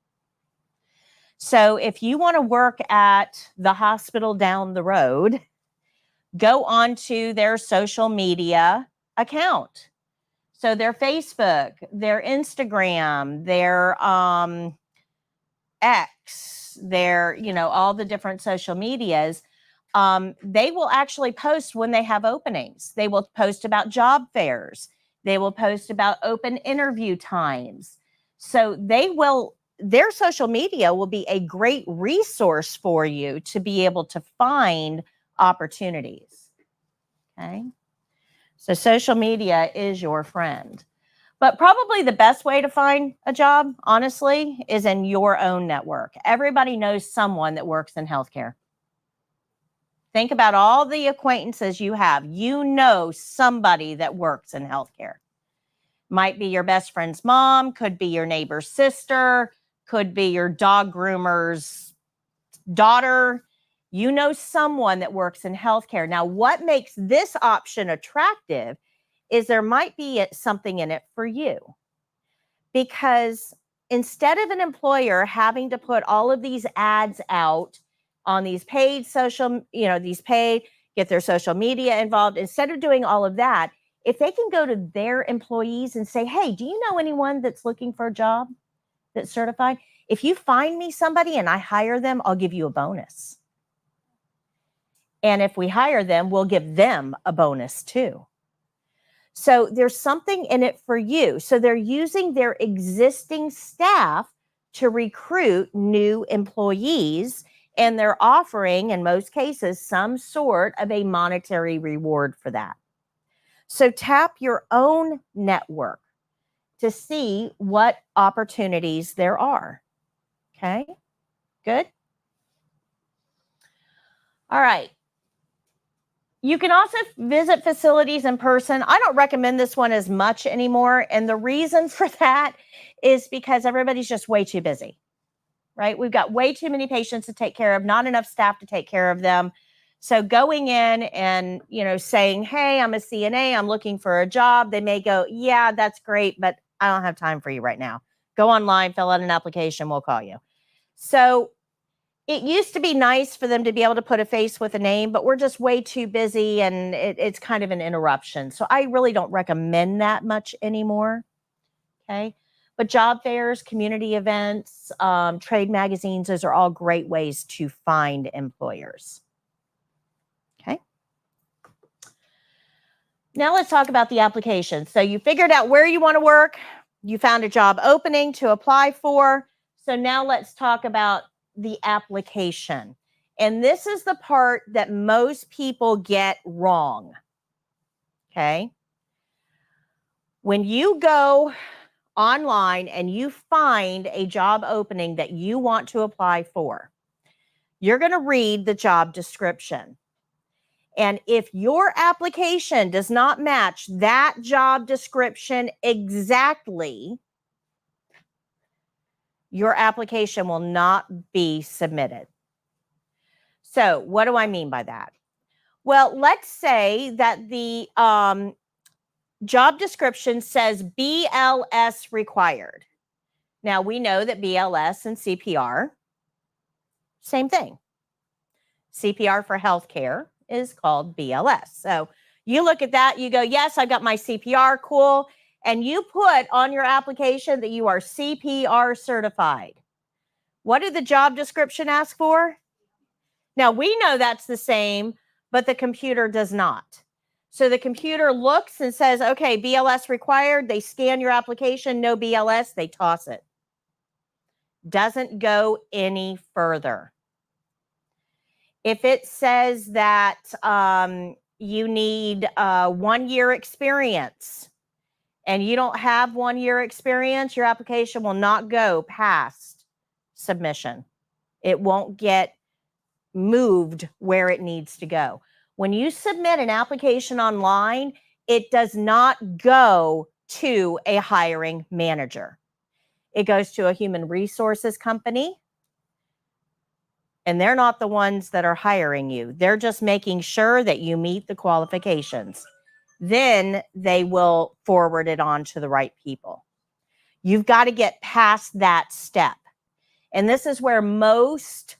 [SPEAKER 1] So if you want to work at the hospital down the road, go onto their social media account. So their Facebook, their Instagram, their X, their, all the different social medias, they will actually post when they have openings. They will post about job fairs. They will post about open interview times. So their social media will be a great resource for you to be able to find opportunities. Okay. So social media is your friend. But probably the best way to find a job, honestly, is in your own network. Everybody knows someone that works in healthcare. Think about all the acquaintances you have. You know somebody that works in healthcare. Might be your best friend's mom, could be your neighbor's sister, could be your dog groomer's daughter. You know someone that works in healthcare. Now, what makes this option attractive is there might be something in it for you. Because instead of an employer having to put all of these ads out on these paid social, get their social media involved, instead of doing all of that, if they can go to their employees and say, hey, do you know anyone that's looking for a job that's certified? If you find me somebody and I hire them, I'll give you a bonus. And if we hire them, we'll give them a bonus too. So there's something in it for you. So they're using their existing staff to recruit new employees, and they're offering, in most cases, some sort of a monetary reward for that. So tap your own network to see what opportunities there are. Okay, good. All right. You can also visit facilities in person. I don't recommend this one as much anymore. And the reason for that is because everybody's just way too busy, right? We've got way too many patients to take care of, not enough staff to take care of them. So going in and, saying, hey, I'm a CNA, I'm looking for a job. They may go, yeah, that's great, but I don't have time for you right now. Go online, fill out an application, we'll call you. So it used to be nice for them to be able to put a face with a name, but we're just way too busy and it's kind of an interruption. So I really don't recommend that much anymore. Okay. But job fairs, community events, trade magazines, those are all great ways to find employers. Okay. Now let's talk about the application. So you figured out where you want to work. You found a job opening to apply for. So now let's talk about the application. And this is the part that most people get wrong. Okay. When you go online and you find a job opening that you want to apply for, you're going to read the job description. And if your application does not match that job description exactly, your application will not be submitted. So what do I mean by that? Well, let's say that the job description says BLS required. Now, we know that BLS and CPR, same thing. CPR for healthcare is called BLS. So you look at that, you go, yes, I've got my CPR, cool. And you put on your application that you are CPR certified. What did the job description ask for? Now, we know that's the same, but the computer does not. So the computer looks and says, okay, BLS required. They scan your application, no BLS, they toss it. Doesn't go any further. If it says that you need 1 year experience and you don't have 1 year experience, your application will not go past submission. It won't get moved where it needs to go. When you submit an application online, it does not go to a hiring manager. It goes to a human resources company. and they're not the ones that are hiring you. They're just making sure that you meet the qualifications. Then they will forward it on to the right people. You've got to get past that step. And this is where most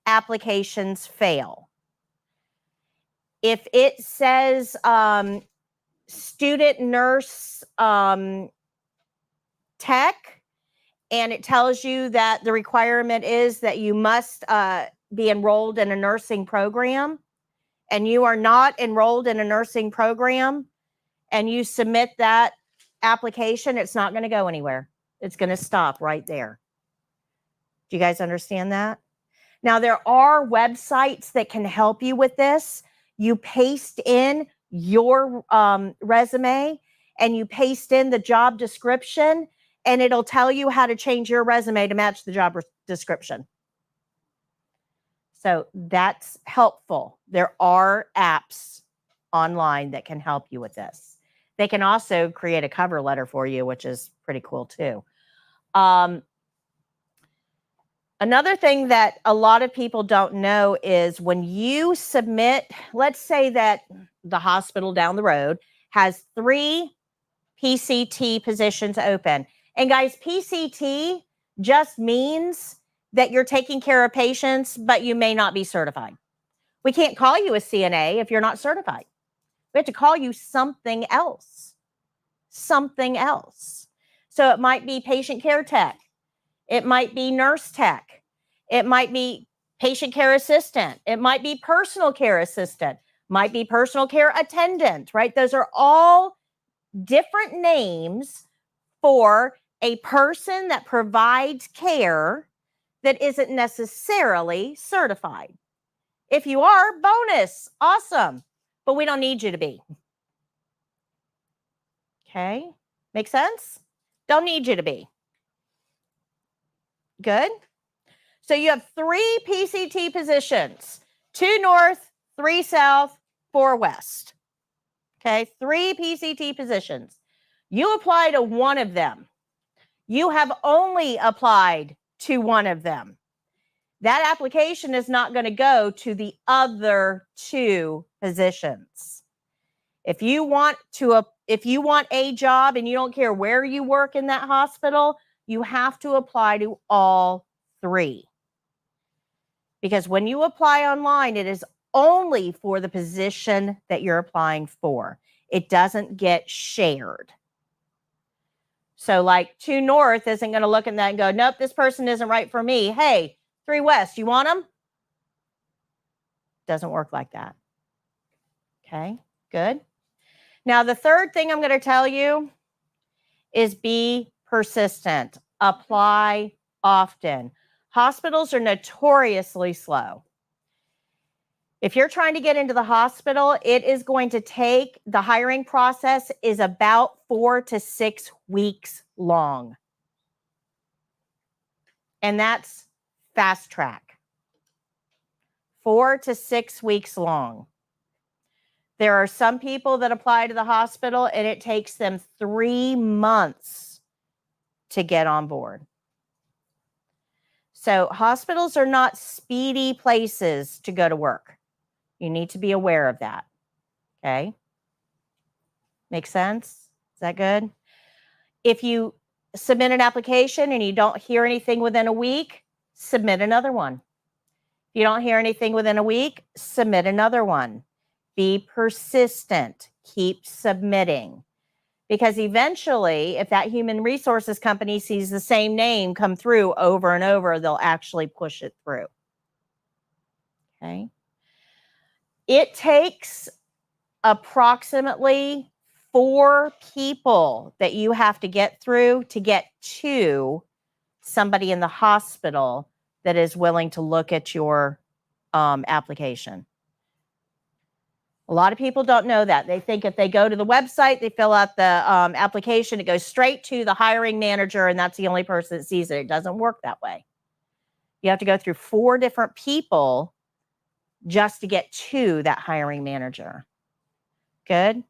[SPEAKER 1] applications fail. If it says student nurse tech, and it tells you that the requirement is that you must be enrolled in a nursing program, and you are not enrolled in a nursing program, and you submit that application, it's not going to go anywhere. It's going to stop right there. Do you guys understand that? Now, there are websites that can help you with this. You paste in your resume and you paste in the job description, and it'll tell you how to change your resume to match the job description. So that's helpful. There are apps online that can help you with this. They can also create a cover letter for you, which is pretty cool too. Another thing that a lot of people don't know is when you submit, let's say that the hospital down the road has 3 PCT positions open. And guys, PCT just means that you're taking care of patients, but you may not be certified. We can't call you a CNA if you're not certified. We have to call you something else. Something else. So it might be patient care tech. It might be nurse tech. It might be patient care assistant. It might be personal care assistant. Might be personal care attendant, right? Those are all different names for a person that provides care that isn't necessarily certified. If you are, bonus, awesome, but we don't need you to be. Okay, make sense? Don't need you to be. Good. So you have 3 PCT positions, 2 north, 3 south, 4 west. Okay, 3 PCT positions. You apply to one of them. You have only applied to one of them. That application is not going to go to the other 2 positions. If you want a job and you don't care where you work in that hospital, you have to apply to all 3. Because when you apply online, it is only for the position that you're applying for. It doesn't get shared. So like 2 North isn't going to look at that and go, nope, this person isn't right for me. Hey, 3 West, you want them? Doesn't work like that. Okay, good. Now, the third thing I'm going to tell you is be persistent. Apply often. Hospitals are notoriously slow. If you're trying to get into the hospital, it is going to take, the hiring process is about 4 to 6 weeks long. And that's fast track. 4 to 6 weeks long. There are some people that apply to the hospital and it takes them 3 months to get on board. So hospitals are not speedy places to go to work. You need to be aware of that. Okay? Make sense? Is that good? If you submit an application and you don't hear anything within a week, submit another one. If you don't hear anything within a week, submit another one. Be persistent. Keep submitting. Because eventually, if that human resources company sees the same name come through over and over, they'll actually push it through. Okay? It takes approximately 4 people that you have to get through to get to somebody in the hospital that is willing to look at your application. A lot of people don't know that. They think if they go to the website, they fill out the application, it goes straight to the hiring manager, and that's the only person that sees it. It doesn't work that way. You have to go through 4 different people just to get to that hiring manager. Good?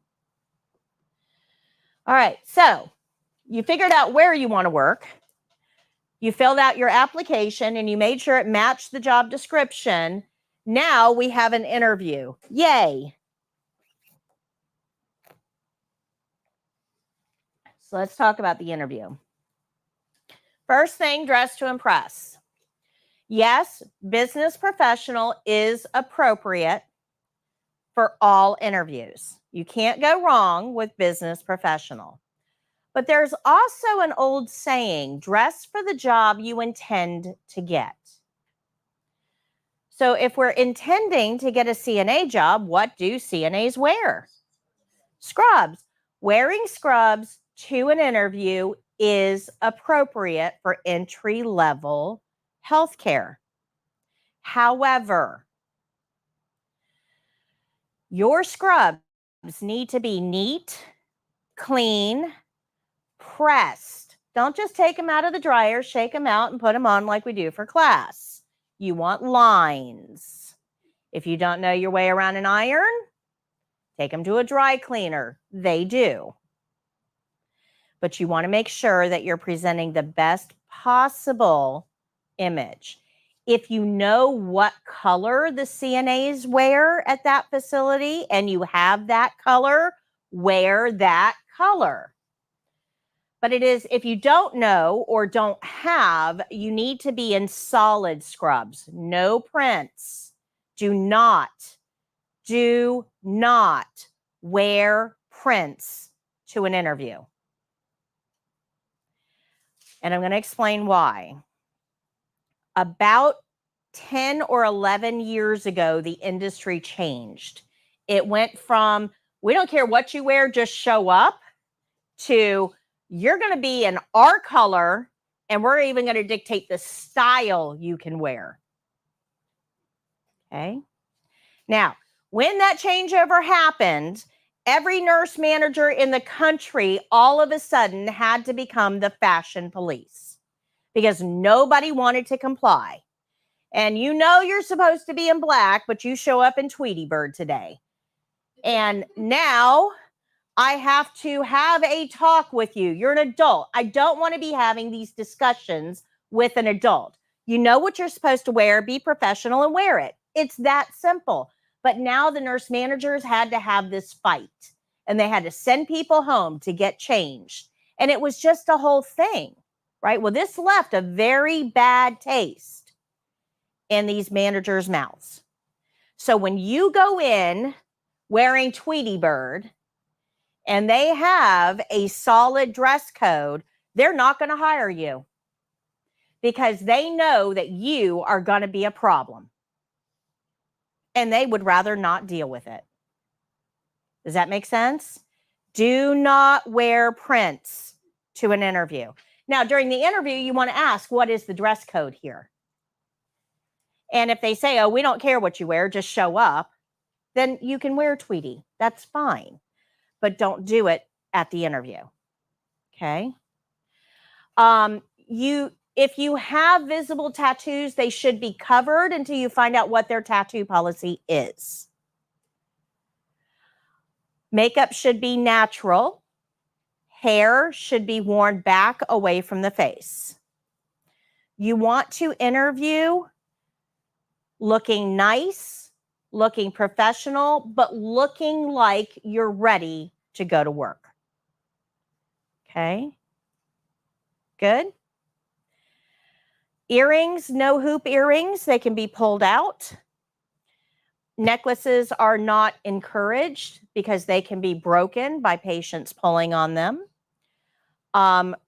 [SPEAKER 1] All right, so you figured out where you want to work. You filled out your application and you made sure it matched the job description. Now we have an interview. Yay. So let's talk about the interview. First thing, dress to impress. Yes, business professional is appropriate for all interviews. You can't go wrong with business professional. But there's also an old saying, dress for the job you intend to get. So if we're intending to get a CNA job, what do CNAs wear? Scrubs. Wearing scrubs to an interview is appropriate for entry-level healthcare. However, your scrubs need to be neat, clean, pressed. Don't just take them out of the dryer, shake them out, and put them on like we do for class. You want lines. If you don't know your way around an iron, take them to a dry cleaner. They do. But you want to make sure that you're presenting the best possible image. If you know what color the CNAs wear at that facility and you have that color, wear that color. But it is, if you don't know or don't have, you need to be in solid scrubs. No prints. Do not wear prints to an interview. And I'm going to explain why. About 10 or 11 years ago, the industry changed. It went from, we don't care what you wear, just show up, to you're going to be in our color and we're even going to dictate the style you can wear. Okay. Now, when that changeover happened, every nurse manager in the country all of a sudden had to become the fashion police because nobody wanted to comply. And you know you're supposed to be in black, but you show up in Tweety Bird today. And now I have to have a talk with you. You're an adult. I don't want to be having these discussions with an adult. You know what you're supposed to wear, be professional and wear it. It's that simple. But now the nurse managers had to have this fight and they had to send people home to get changed. And it was just a whole thing, right? Well, this left a very bad taste in these managers' mouths. So when you go in wearing Tweety Bird, and they have a solid dress code, they're not going to hire you because they know that you are going to be a problem. And they would rather not deal with it. Does that make sense? Do not wear prints to an interview. Now, during the interview, you want to ask, what is the dress code here? And if they say, oh, we don't care what you wear, just show up, then you can wear Tweety. That's fine. But don't do it at the interview. Okay. If you have visible tattoos, they should be covered until you find out what their tattoo policy is. Makeup should be natural. Hair should be worn back away from the face. You want to interview looking nice, looking professional, but looking like you're ready to go to work. Okay. Good. Earrings, no hoop earrings. They can be pulled out. Necklaces are not encouraged because they can be broken by patients pulling on them.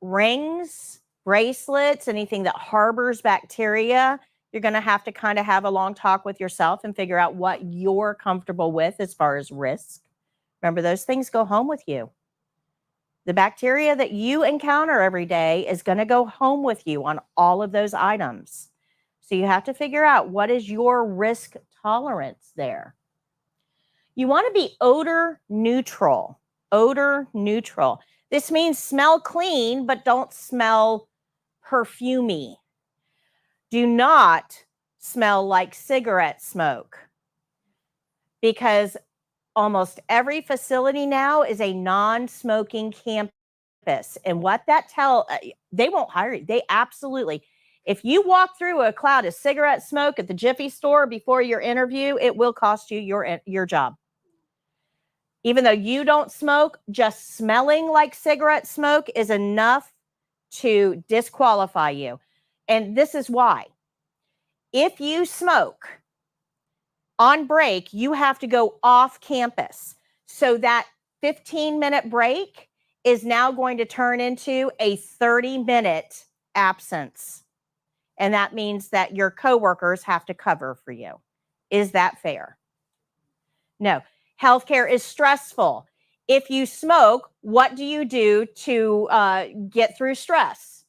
[SPEAKER 1] Rings, bracelets, anything that harbors bacteria, you're going to have a long talk with yourself and figure out what you're comfortable with as far as risk. Remember, those things go home with you. The bacteria that you encounter every day is going to go home with you on all of those items. So you have to figure out what is your risk tolerance there. You want to be odor neutral. Odor neutral. This means smell clean, but don't smell perfumey. Do not smell like cigarette smoke because almost every facility now is a non-smoking campus campus. And what that they won't hire you. They absolutely, if you walk through a cloud of cigarette smoke at the Jiffy store before your interview, it will cost you your job. Even though you don't smoke, just smelling like cigarette smoke is enough to disqualify you. And this is why. If you smoke on break, you have to go off campus. So that 15-minute break is now going to turn into a 30-minute absence. And that means that your coworkers have to cover for you. Is that fair? No. Healthcare is stressful. If you smoke, what do you do to get through stress?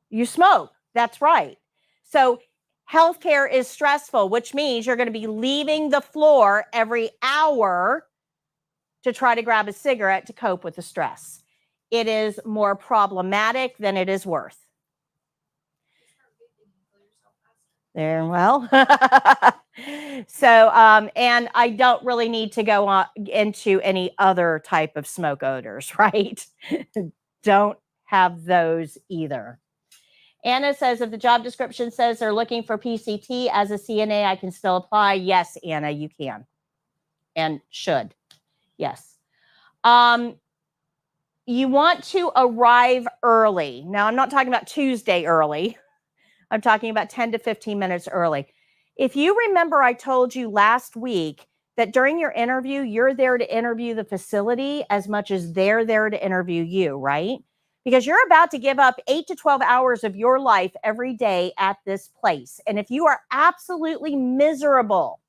[SPEAKER 1] You smoke. That's right. So healthcare is stressful, which means you're going to be leaving the floor every hour to try to grab a cigarette to cope with the stress. It is more problematic than it is worth. There, well. So, and I don't really need to go on into any other type of smoke odors, right? Don't have those either. Anna says, if the job description says they're looking for PCT as a CNA, I can still apply. Yes, Anna, you can and should. Yes. You want to arrive early. Now, I'm not talking about Tuesday early. I'm talking about 10 to 15 minutes early. If you remember, I told you last week that during your interview, you're there to interview the facility as much as they're there to interview you, right? Because you're about to give up 8 to 12 hours of your life every day at this place. And if you are absolutely miserable,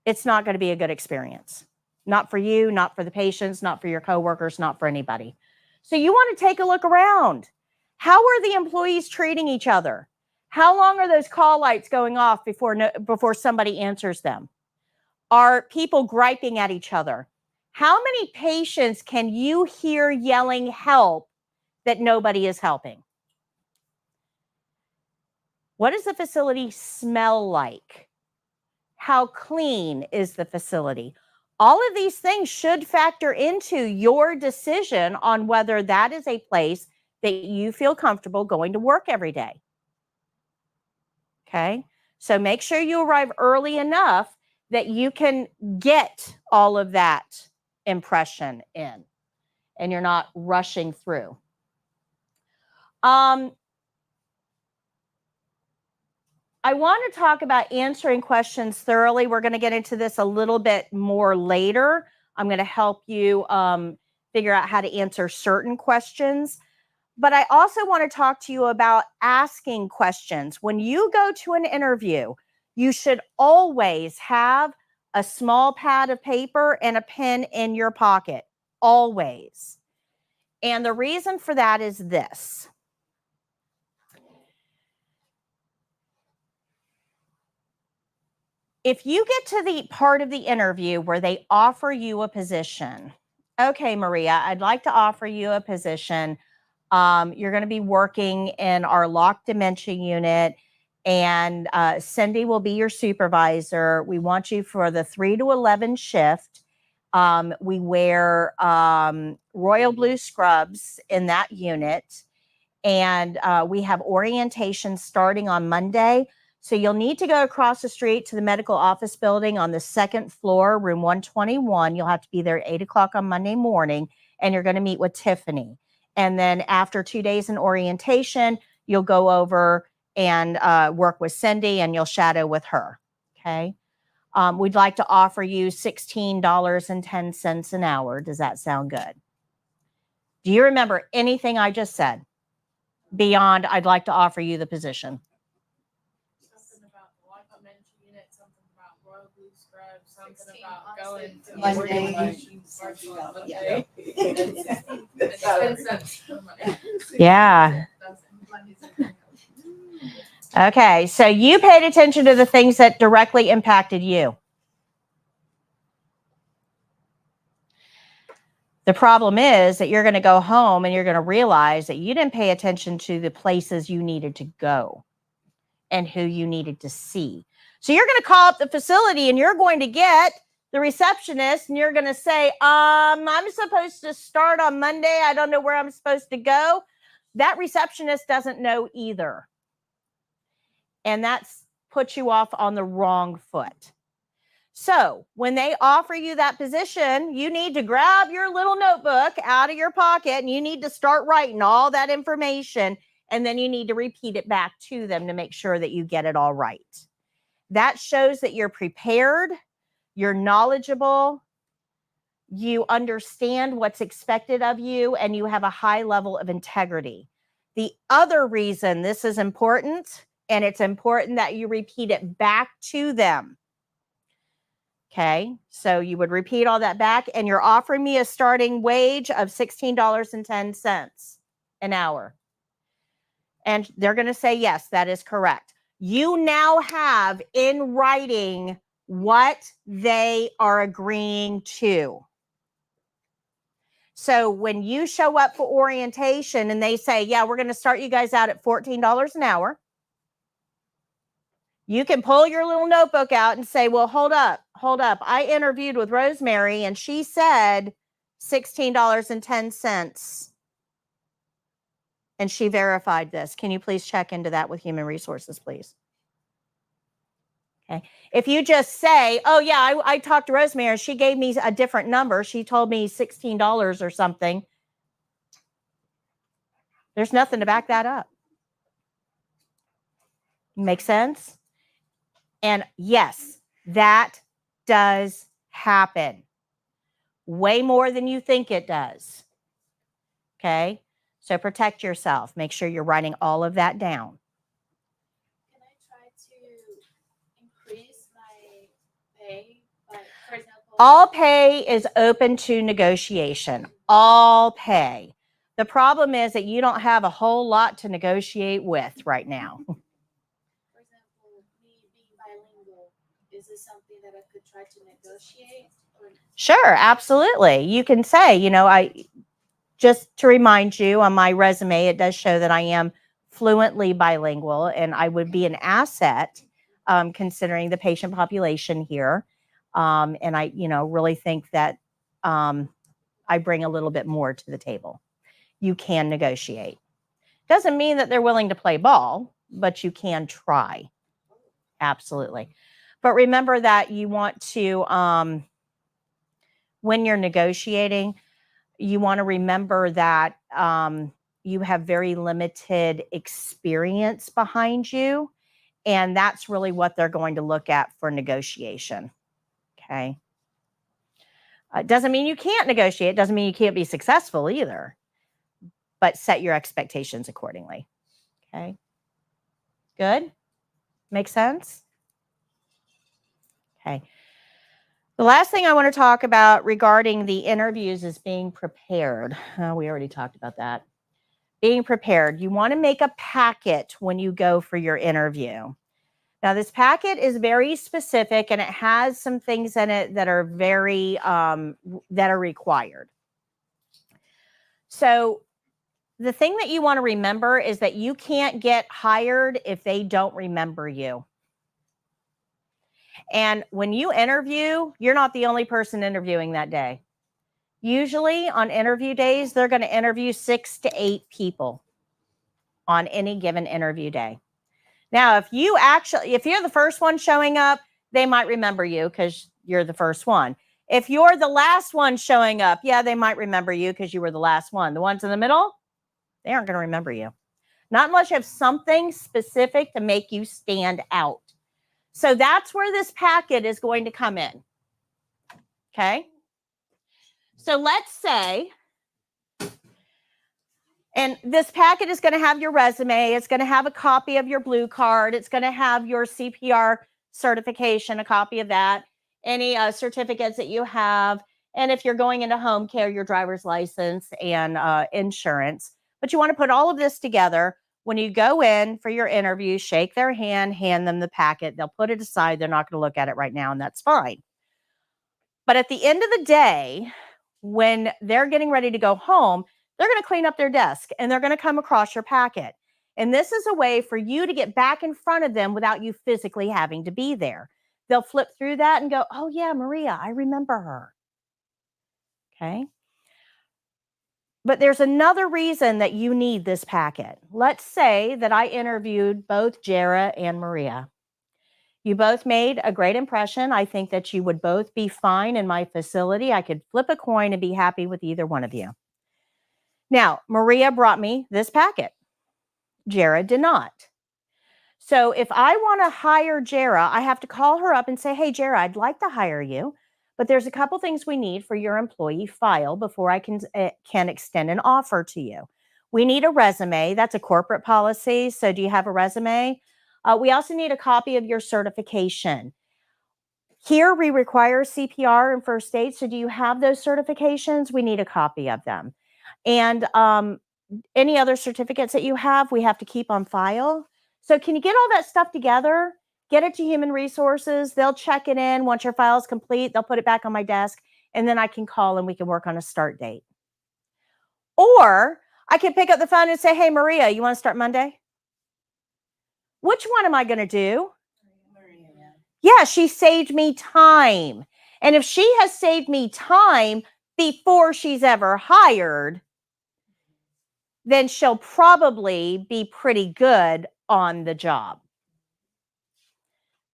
[SPEAKER 1] it's not going to be a good experience. Not for you, not for the patients, not for your coworkers, not for anybody. So you want to take a look around. How are the employees treating each other? How long are those call lights going off before somebody answers them? Are people griping at each other? How many patients can you hear yelling help that nobody is helping? What does the facility smell like? How clean is the facility? All of these things should factor into your decision on whether that is a place that you feel comfortable going to work every day. Okay, so make sure you arrive early enough that you can get all of that impression in and you're not rushing through. I want to talk about answering questions thoroughly. We're going to get into this a little bit more later. I'm going to help you figure out how to answer certain questions. But I also want to talk to you about asking questions. When you go to an interview, you should always have a small pad of paper and a pen in your pocket, always. And the reason for that is this. If you get to the part of the interview where they offer you a position, okay, Maria, I'd like to offer you a position. You're going to be working in our locked dementia unit, and Cindy will be your supervisor. We want you for the 3 to 11 shift. We wear royal blue scrubs in that unit, and we have orientation starting on Monday. So you'll need to go across the street to the medical office building on the second floor, room 121. You'll have to be there at 8 o'clock on Monday morning, and you're going to meet with Tiffany. And then after 2 days in orientation, you'll go over and work with Cindy, and you'll shadow with her. Okay. We'd like to offer you $16.10 an hour. Does that sound good? Do you remember anything I just said beyond I'd like to offer you the position?
[SPEAKER 2] Something about the lock dementia unit, something about royal blue scrub, something about going to
[SPEAKER 4] Monday.
[SPEAKER 1] Yeah. Okay, so you paid attention to the things that directly impacted you. The problem is that you're going to go home and you're going to realize that you didn't pay attention to the places you needed to go and who you needed to see. So you're going to call up the facility and you're going to get the receptionist and you're going to say, I'm supposed to start on Monday. I don't know where I'm supposed to go. That receptionist doesn't know either. And that's puts you off on the wrong foot. So when they offer you that position, you need to grab your little notebook out of your pocket and you need to start writing all that information. And then you need to repeat it back to them to make sure that you get it all right. That shows that you're prepared, you're knowledgeable, you understand what's expected of you, and you have a high level of integrity. The other reason this is important, and it's important that you repeat it back to them. Okay, so you would repeat all that back, and you're offering me a starting wage of $16.10 an hour. And they're going to say, yes, that is correct. You now have in writing what they are agreeing to. So when you show up for orientation and they say, yeah, we're going to start you guys out at $14 an hour, you can pull your little notebook out and say, well, hold up. I interviewed with Rosemary and she said $16.10. And she verified this. Can you please check into that with Human Resources, please? Okay. If you just say, oh, yeah, I talked to Rosemary. She gave me a different number. She told me $16 or something. There's nothing to back that up. Make sense? And yes, that does happen. Way more than you think it does. Okay? So protect yourself. Make sure you're writing all of that down.
[SPEAKER 2] Can I try to increase my pay? Like, for example,
[SPEAKER 1] All pay is open to negotiation. All pay. The problem is that you don't have a whole lot to negotiate with right now.
[SPEAKER 2] for example, me being bilingual, is this something that I could try to negotiate? Or
[SPEAKER 1] Sure, absolutely. You can say, just to remind you, on my resume, it does show that I am fluently bilingual, and I would be an asset considering the patient population here. And I, really think that I bring a little bit more to the table. You can negotiate. Doesn't mean that they're willing to play ball, but you can try. Absolutely. But remember that you want to, when you're negotiating, you want to remember that you have very limited experience behind you. And that's really what they're going to look at for negotiation. Okay. Doesn't mean you can't negotiate. Doesn't mean you can't be successful either. But set your expectations accordingly. Okay. Good? Make sense? Okay. The last thing I want to talk about regarding the interviews is being prepared. We already talked about that. Being prepared. You want to make a packet when you go for your interview. Now, this packet is very specific and it has some things in it that are very, that are required. So the thing that you want to remember is that you can't get hired if they don't remember you. And when you interview, you're not the only person interviewing that day. Usually on interview days, they're going to interview 6 to 8 people on any given interview day. Now, if you're the first one showing up, they might remember you because you're the first one. If you're the last one showing up, yeah, they might remember you because you were the last one. The ones in the middle, they aren't going to remember you. Not unless you have something specific to make you stand out. So that's where this packet is going to come in. Okay. So let's say, and this packet is going to have your resume. It's going to have a copy of your blue card. It's going to have your CPR certification, a copy of that, any certificates that you have. And if you're going into home care, your driver's license and insurance. But you want to put all of this together. When you go in for your interview, shake their hand, hand them the packet. They'll put it aside. They're not going to look at it right now, and that's fine. But at the end of the day, when they're getting ready to go home, they're going to clean up their desk, and they're going to come across your packet. And this is a way for you to get back in front of them without you physically having to be there. they'll flip through that and go, oh yeah, Maria, I remember her. Okay. But there's another reason that you need this packet. Let's say that I interviewed both Jara and Maria. You both made a great impression. I think that you would both be fine in my facility. I could flip a coin and be happy with either one of you. Now, Maria brought me this packet. Jara did not. So if I want to hire Jara, I have to call her up and say, hey, Jara, I'd like to hire you, but there's a couple things we need for your employee file before I can extend an offer to you. We need a resume. That's a corporate policy. So do you have a resume? We also need a copy of your certification. Here we require CPR and first aid. So do you have those certifications? We need a copy of them. And any other certificates that you have, we have to keep on file. So can you get all that stuff together, get it to Human Resources? They'll check it in. Once your file is complete, they'll put it back on my desk, and then I can call and we can work on a start date. Or I can pick up the phone and say, hey, Maria, you want to start Monday? Which one am I going to do?
[SPEAKER 2] Maria.
[SPEAKER 1] Yeah, she saved me time. And if she has saved me time before she's ever hired, then she'll probably be pretty good on the job.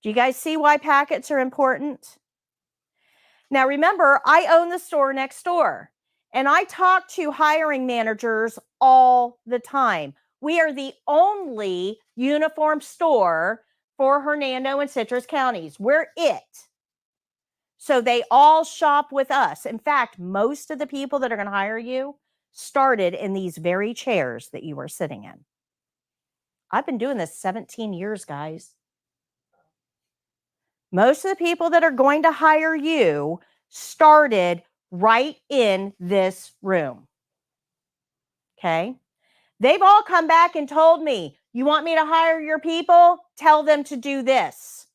[SPEAKER 1] Do you guys see why packets are important? Now, remember, I own the store next door, and I talk to hiring managers all the time. We are the only uniform store for Hernando and Citrus counties. We're it. So they all shop with us. In fact, most of the people that are going to hire you started in these very chairs that you are sitting in. I've been doing this 17 years, guys. Most of the people that are going to hire you started right in this room. Okay? They've all come back and told me, you want me to hire your people? Tell them to do this.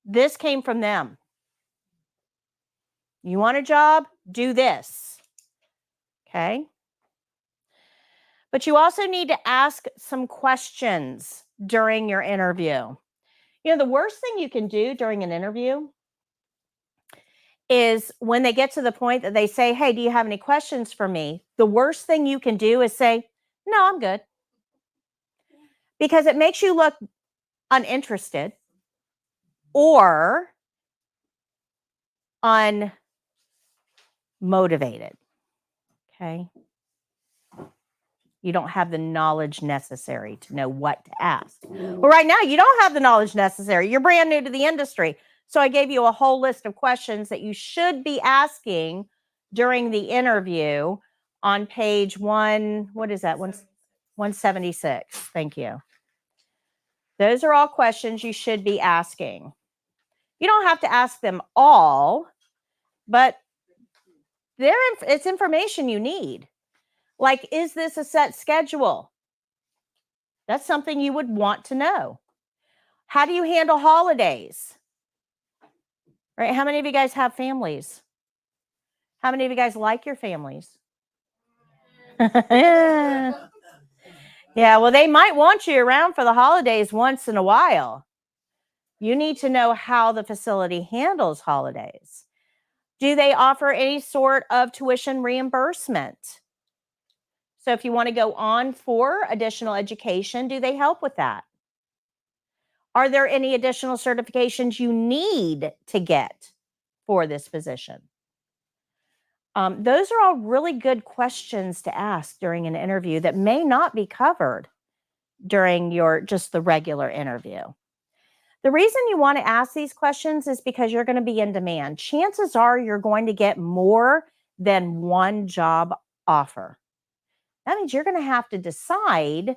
[SPEAKER 1] This came from them. You want a job? Do this. Okay? But you also need to ask some questions during your interview. You know, the worst thing you can do during an interview is when they get to the point that they say, hey, do you have any questions for me? The worst thing you can do is say, no, I'm good. Because it makes you look uninterested or unmotivated. Okay. You don't have the knowledge necessary to know what to ask. Well, right now, you don't have the knowledge necessary. You're brand new to the industry. So I gave you a whole list of questions that you should be asking during the interview on page 176. Thank you. Those are all questions you should be asking. You don't have to ask them all, but it's information you need. Like, is this a set schedule? That's something you would want to know. How do you handle holidays? Right? How many of you guys have families? How many of you guys like your families? Yeah, well, they might want you around for the holidays once in a while. You need to know how the facility handles holidays. Do they offer any sort of tuition reimbursement? So if you want to go on for additional education, do they help with that? Are there any additional certifications you need to get for this position? Those are all really good questions to ask during an interview that may not be covered during just the regular interview. The reason you want to ask these questions is because you're going to be in demand. Chances are you're going to get more than one job offer. That means you're going to have to decide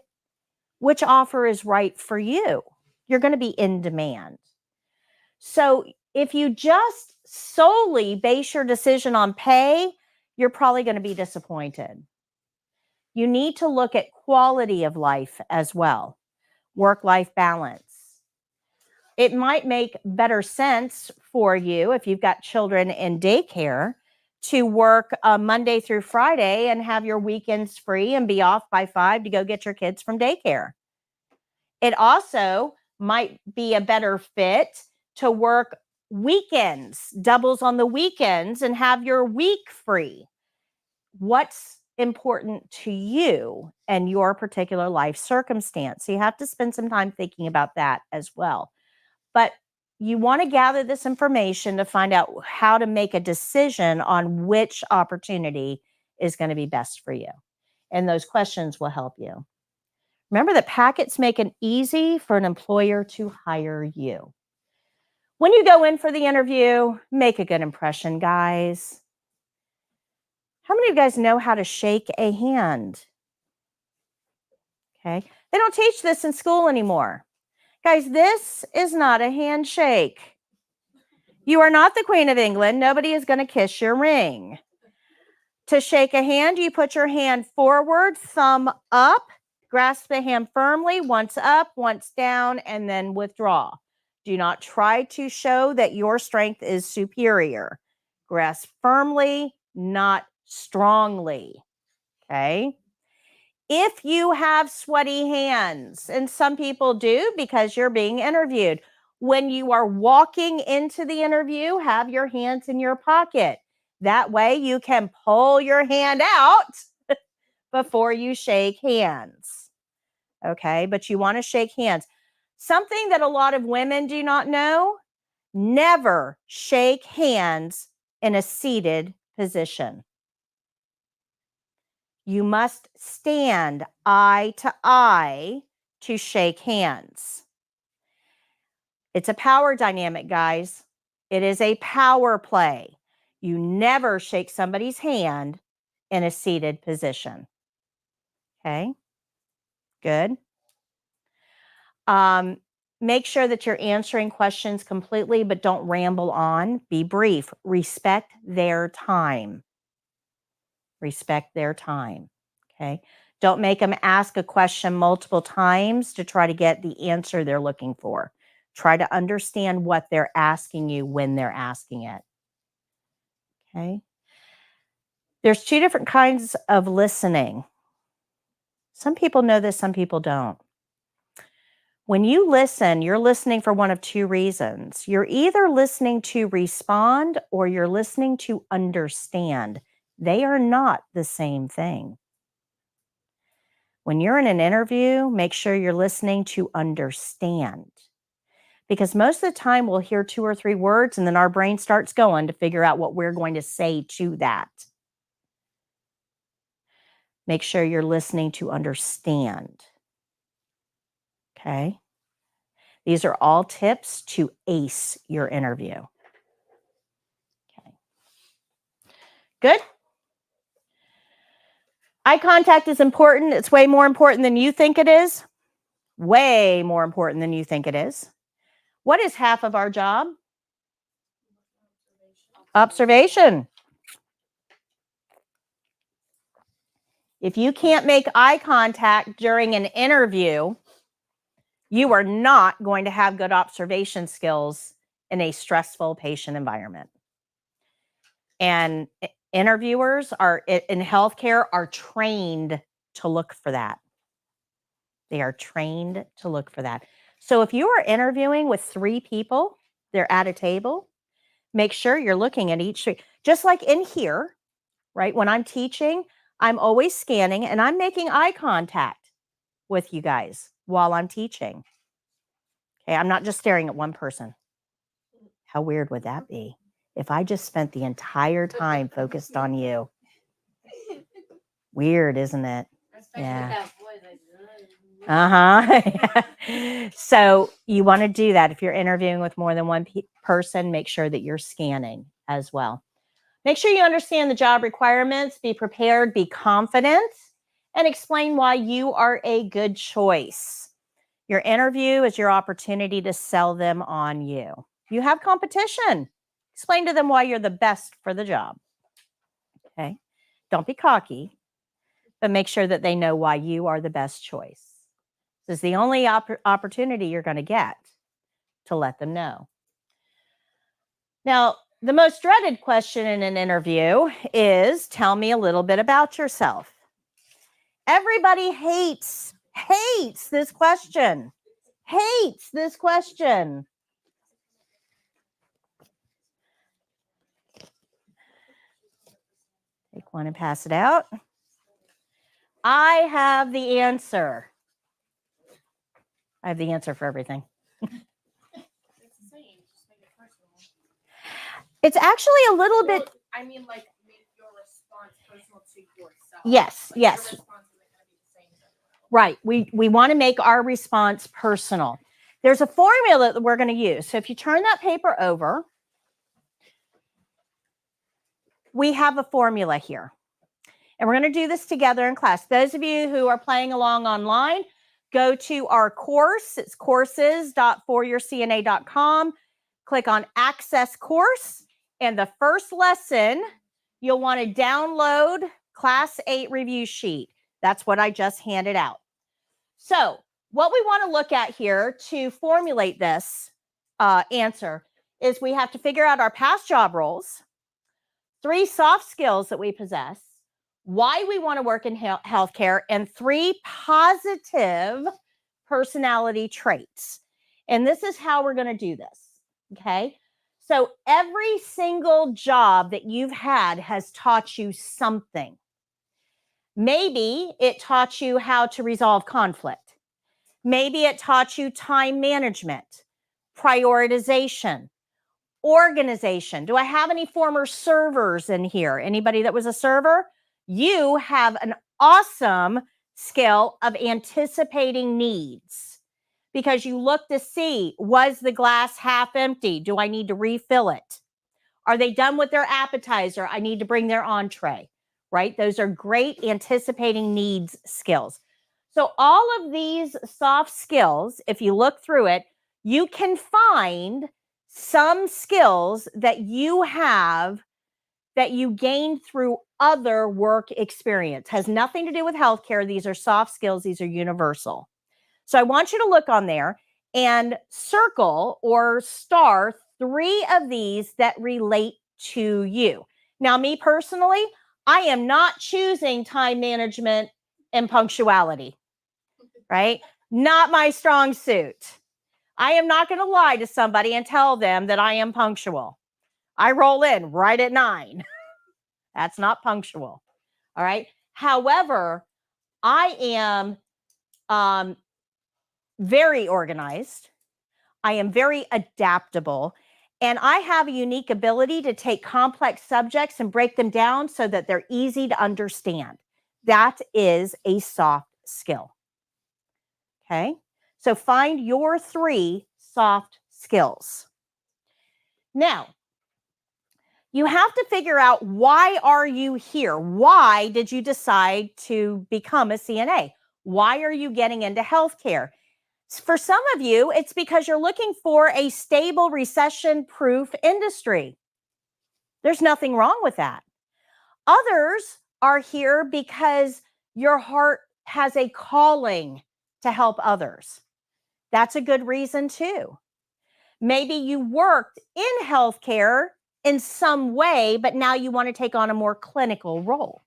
[SPEAKER 1] which offer is right for you. You're going to be in demand. So if you just solely base your decision on pay, you're probably going to be disappointed. You need to look at quality of life as well, work-life balance. It might make better sense for you if you've got children in daycare to work Monday through Friday and have your weekends free and be off by 5 to go get your kids from daycare. It also might be a better fit to work weekends, doubles on the weekends, and have your week free. What's important to you and your particular life circumstance? So you have to spend some time thinking about that as well. But you want to gather this information to find out how to make a decision on which opportunity is going to be best for you. And those questions will help you. Remember that packets make it easy for an employer to hire you. When you go in for the interview, make a good impression, guys. How many of you guys know how to shake a hand? Okay. They don't teach this in school anymore. Guys, this is not a handshake. You are not the Queen of England. Nobody is going to kiss your ring. To shake a hand, you put your hand forward, thumb up, grasp the hand firmly, once up, once down, and then withdraw. Do not try to show that your strength is superior. Grasp firmly, not strongly. Okay? If you have sweaty hands, and some people do because you're being interviewed, when you are walking into the interview, have your hands in your pocket. That way you can pull your hand out before you shake hands. Okay, but you want to shake hands. Something that a lot of women do not know, never shake hands in a seated position. You must stand eye to eye to shake hands. It's a power dynamic, guys. It is a power play. You never shake somebody's hand in a seated position. Okay, good. Make sure that you're answering questions completely, but don't ramble on. Be brief. Respect their time. Respect their time. Okay. Don't make them ask a question multiple times to try to get the answer they're looking for. Try to understand what they're asking you when they're asking it. Okay. There's two different kinds of listening. Some people know this, some people don't. When you listen, you're listening for one of two reasons. You're either listening to respond or you're listening to understand. They are not the same thing. When you're in an interview, make sure you're listening to understand. Because most of the time we'll hear 2 or 3 words and then our brain starts going to figure out what we're going to say to that. Make sure you're listening to understand. Okay? These are all tips to ace your interview. Okay. Good? Eye contact is important. It's way more important than you think it is. Way more important than you think it is. What is half of our job? Observation. If you can't make eye contact during an interview, you are not going to have good observation skills in a stressful patient environment. And interviewers are in healthcare are trained to look for that. They are trained to look for that. So if you are interviewing with 3 people, they're at a table, make sure you're looking at each, just like in here, right? When I'm teaching, I'm always scanning and I'm making eye contact with you guys while I'm teaching. Okay, I'm not just staring at one person. How weird would that be if I just spent the entire time focused on you? Weird, isn't it? Yeah. So you want to do that. If you're interviewing with more than one person, make sure that you're scanning as well. Make sure you understand the job requirements, be prepared, be confident, and explain why you are a good choice. Your interview is your opportunity to sell them on you. You have competition. Explain to them why you're the best for the job. Okay? Don't be cocky, but make sure that they know why you are the best choice. This is the only opportunity you're going to get to let them know. Now, the most dreaded question in an interview is, tell me a little bit about yourself. Everybody hates this question. hates this question? Take one and pass it out. I have the answer. I have the answer for everything.
[SPEAKER 2] It's the same. Just make it personal.
[SPEAKER 1] It's actually a little
[SPEAKER 2] Well,
[SPEAKER 1] bit,
[SPEAKER 2] I mean, like, make your response personal to yourself.
[SPEAKER 1] yes,
[SPEAKER 2] Like,
[SPEAKER 1] yes.
[SPEAKER 2] Your response isn't going to be the same as everyone else.
[SPEAKER 1] Right. We want to make our response personal. There's a formula that we're going to use. So if you turn that paper over, we have a formula here. And we're going to do this together in class. Those of you who are playing along online, go to our course. It's courses.foryourcna.com. Click on Access Course. And the first lesson, you'll want to download Class 8 review sheet. That's what I just handed out. So what we want to look at here to formulate this answer is we have to figure out our past job roles, 3 soft skills that we possess, why we want to work in healthcare, and 3 positive personality traits. And this is how we're going to do this. Okay. So every single job that you've had has taught you something. Maybe it taught you how to resolve conflict. Maybe it taught you time management, prioritization, organization. Do I have any former servers in here? Anybody that was a server? You have an awesome skill of anticipating needs because you look to see, was the glass half empty? Do I need to refill it? Are they done with their appetizer? I need to bring their entree, right? Those are great anticipating needs skills. So all of these soft skills, if you look through it, you can find some skills that you have that you gained through other work experience. Has nothing to do with healthcare. These are soft skills. These are universal. So I want you to look on there and circle or star 3 of these that relate to you. Now, me personally, I am not choosing time management and punctuality, right? Not my strong suit. I am not going to lie to somebody and tell them that I am punctual. I roll in right at 9. That's not punctual. All right. However, I am very organized. I am very adaptable. And I have a unique ability to take complex subjects and break them down so that they're easy to understand. That is a soft skill. Okay. So find your 3 soft skills. Now, you have to figure out, why are you here? Why did you decide to become a CNA? Why are you getting into healthcare? For some of you, it's because you're looking for a stable, recession-proof industry. There's nothing wrong with that. Others are here because your heart has a calling to help others. That's a good reason too. Maybe you worked in healthcare in some way, but now you want to take on a more clinical role.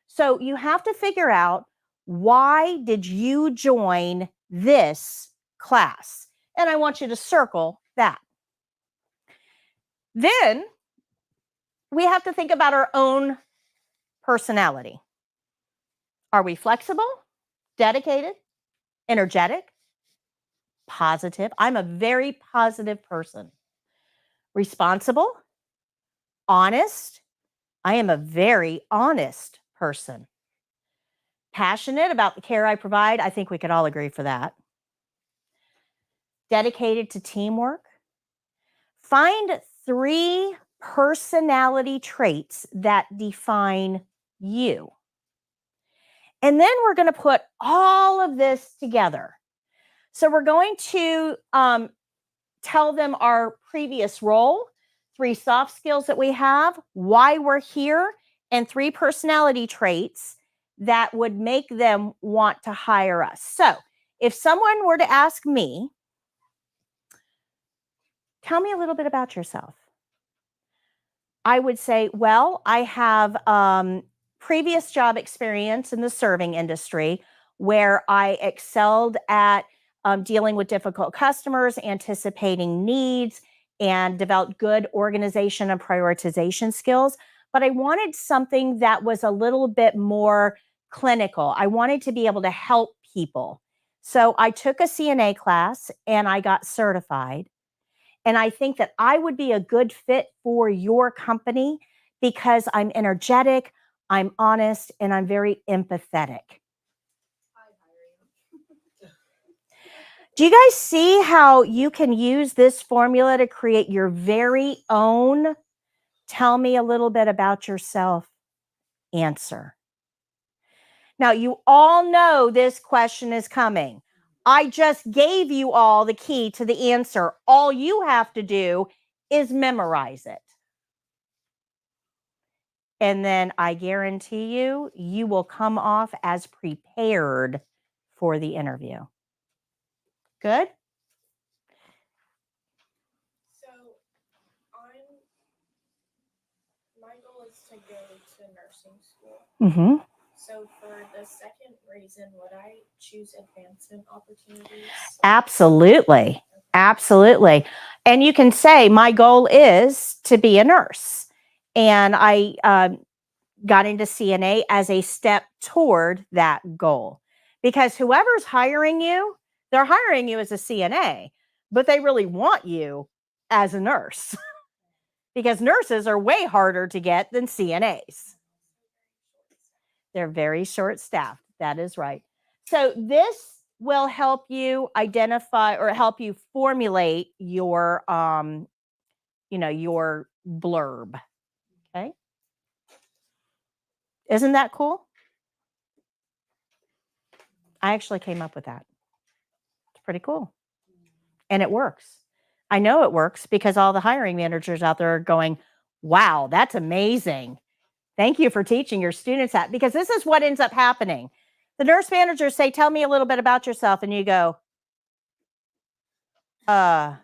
[SPEAKER 1] So you have to figure out, why did you join this class? And I want you to circle that. Then we have to think about our own personality. Are we flexible, dedicated, energetic, positive? I'm a very positive person. Responsible, honest. I am a very honest person. Passionate about the care I provide. I think we could all agree for that. Dedicated to teamwork. Find 3 personality traits that define you. And then we're going to put all of this together. So we're going to tell them our previous role, 3 soft skills that we have, why we're here, and 3 personality traits that would make them want to hire us. So if someone were to ask me, tell me a little bit about yourself, I would say, well, I have previous job experience in the serving industry where I excelled at dealing with difficult customers, anticipating needs, and developed good organization and prioritization skills. But I wanted something that was a little bit more clinical. I wanted to be able to help people. So I took a CNA class and I got certified. And I think that I would be a good fit for your company because I'm energetic, I'm honest, and I'm very empathetic. Do you guys see how you can use this formula to create your very own tell me a little bit about yourself answer? Now, you all know this question is coming. I just gave you all the key to the answer. All you have to do is memorize it. And then I guarantee you, you will come off as prepared for the interview. Good?
[SPEAKER 2] So, my goal is to go to nursing school.
[SPEAKER 1] Mm-hmm.
[SPEAKER 2] So for the second reason, would I choose advancement opportunities?
[SPEAKER 1] Absolutely. Absolutely. And you can say, my goal is to be a nurse. And I got into CNA as a step toward that goal. Because whoever's hiring you, they're hiring you as a CNA, but they really want you as a nurse. Because nurses are way harder to get than CNAs. They're very short-staffed. That is right. So this will help you identify or help you formulate your, your blurb. Okay. Isn't that cool? I actually came up with that. It's pretty cool. And it works. I know it works because all the hiring managers out there are going, wow, that's amazing. Thank you for teaching your students that, because this is what ends up happening. The nurse managers say, tell me a little bit about yourself. And you go, I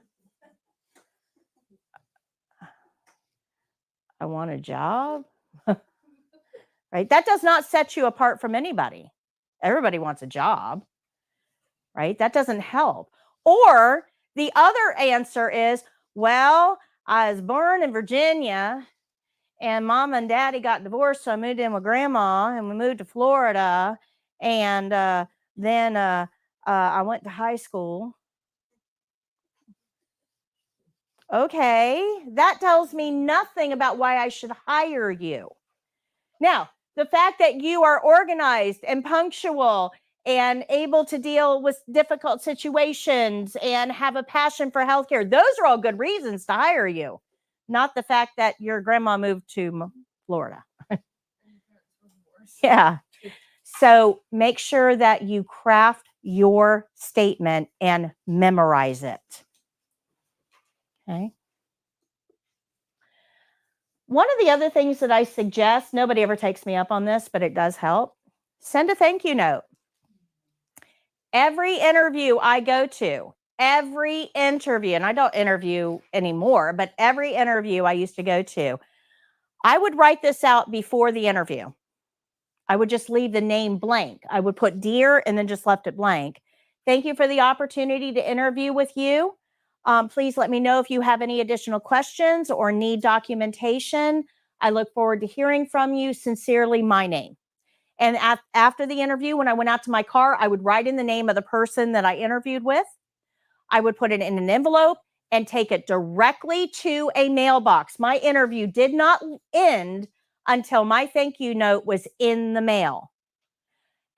[SPEAKER 1] want a job. Right? That does not set you apart from anybody. Everybody wants a job. Right? That doesn't help. Or the other answer is, well, I was born in Virginia and mom and daddy got divorced, so I moved in with grandma and we moved to Florida. And then I went to high school. Okay, that tells me nothing about why I should hire you. Now, the fact that you are organized and punctual and able to deal with difficult situations and have a passion for healthcare, those are all good reasons to hire you. Not the fact that your grandma moved to Florida. Yeah. So make sure that you craft your statement and memorize it. Okay. One of the other things that I suggest, nobody ever takes me up on this, but it does help. Send a thank you note. Every interview I go to, and I don't interview anymore, but every interview I used to go to, I would write this out before the interview. I would just leave the name blank. I would put dear and then just left it blank. Thank you for the opportunity to interview with you. Please let me know if you have any additional questions or need documentation. I look forward to hearing from you. Sincerely, my name. And after the interview, when I went out to my car, I would write in the name of the person that I interviewed with. I would put it in an envelope and take it directly to a mailbox. My interview did not end until my thank you note was in the mail.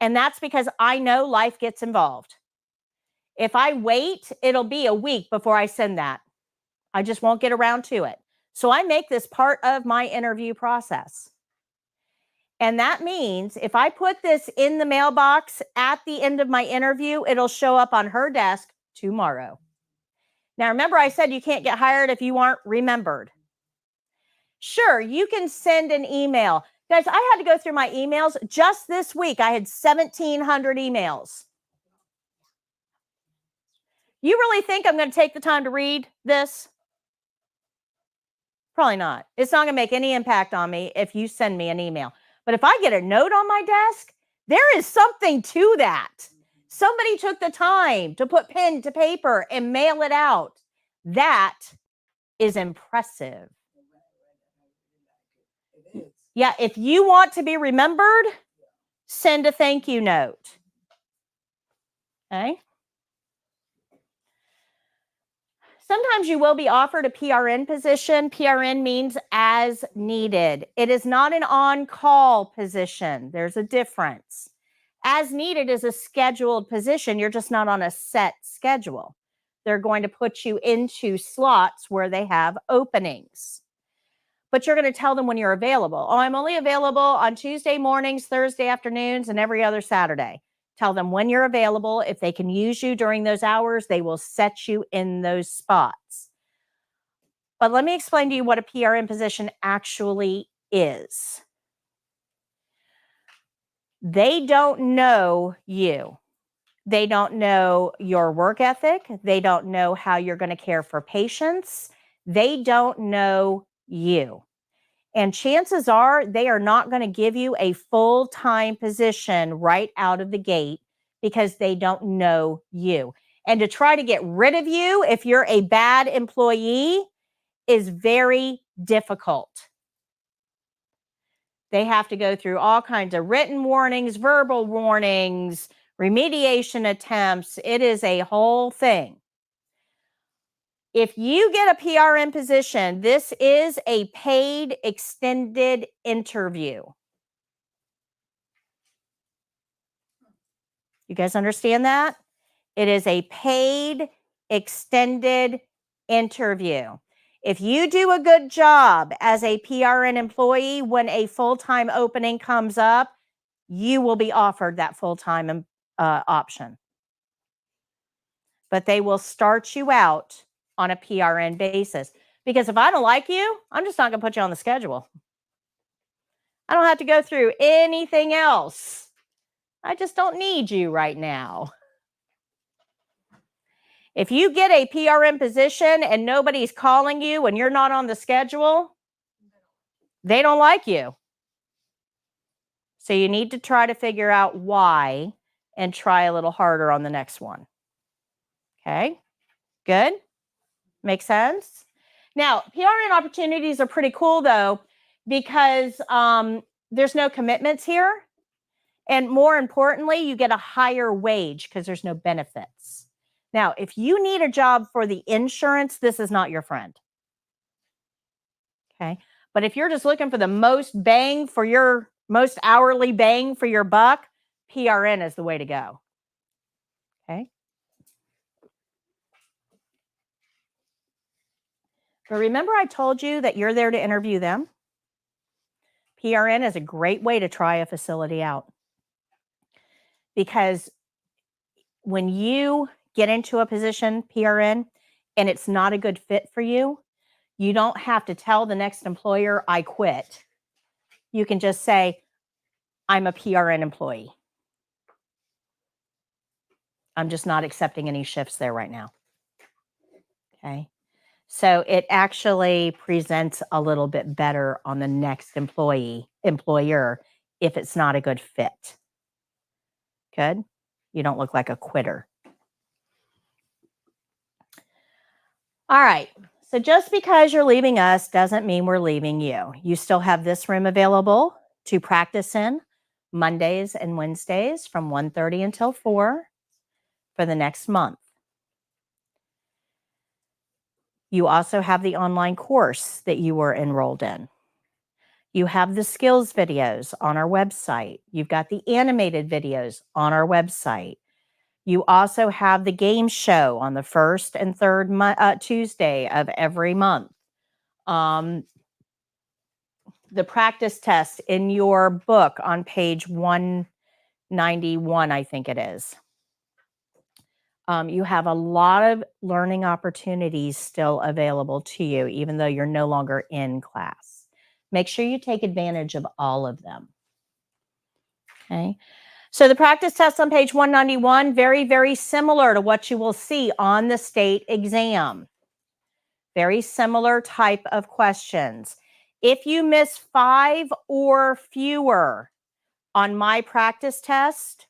[SPEAKER 1] And that's because I know life gets involved. If I wait, it'll be a week before I send that. I just won't get around to it. So I make this part of my interview process. And that means if I put this in the mailbox at the end of my interview, it'll show up on her desk tomorrow. Now, remember I said you can't get hired if you aren't remembered. Sure, you can send an email. Guys, I had to go through my emails. Just this week, I had 1,700 emails. You really think I'm going to take the time to read this? Probably not. It's not going to make any impact on me if you send me an email. But if I get a note on my desk, there is something to that. Somebody took the time to put pen to paper and mail it out. That is impressive. Yeah, if you want to be remembered, send a thank you note. Okay. Sometimes you will be offered a PRN position. PRN means as needed. It is not an on-call position. There's a difference. As needed is a scheduled position. You're just not on a set schedule. They're going to put you into slots where they have openings. But you're going to tell them when you're available. Oh, I'm only available on Tuesday mornings, Thursday afternoons, and every other Saturday. Tell them when you're available. If they can use you during those hours, they will set you in those spots. But let me explain to you what a PRN position actually is. They don't know you. They don't know your work ethic. They don't know how you're going to care for patients. They don't know you. And chances are they are not going to give you a full-time position right out of the gate because they don't know you. And to try to get rid of you if you're a bad employee is very difficult. They have to go through all kinds of written warnings, verbal warnings, remediation attempts. It is a whole thing. If you get a PRN position, this is a paid extended interview. You guys understand that? It is a paid extended interview. If you do a good job as a PRN employee, when a full-time opening comes up, you will be offered that full-time option. But they will start you out on a PRN basis. Because if I don't like you, I'm just not going to put you on the schedule. I don't have to go through anything else. I just don't need you right now. If you get a PRN position and nobody's calling you and you're not on the schedule, they don't like you. So you need to try to figure out why and try a little harder on the next one. Okay, good? Make sense? Now, PRN opportunities are pretty cool though, because there's no commitments here. And more importantly, you get a higher wage because there's no benefits. Now, if you need a job for the insurance, this is not your friend. Okay. But if you're just looking for the most hourly bang for your buck, PRN is the way to go. Okay. But remember I told you that you're there to interview them? PRN is a great way to try a facility out. Because when you get into a position, PRN, and it's not a good fit for you, you don't have to tell the next employer, I quit. You can just say, I'm a PRN employee. I'm just not accepting any shifts there right now. Okay. So it actually presents a little bit better on the next employer if it's not a good fit. Good. You don't look like a quitter. All right. So just because you're leaving us doesn't mean we're leaving you. You still have this room available to practice in Mondays and Wednesdays from 1:30 until 4 for the next month. You also have the online course that you were enrolled in. You have the skills videos on our website. You've got the animated videos on our website. You also have the game show on the first and third Tuesday of every month. The practice test in your book on page 191, I think it is. You have a lot of learning opportunities still available to you, even though you're no longer in class. Make sure you take advantage of all of them. Okay. So the practice test on page 191, very, very similar to what you will see on the state exam. Very similar type of questions. If you miss 5 or fewer on my practice test,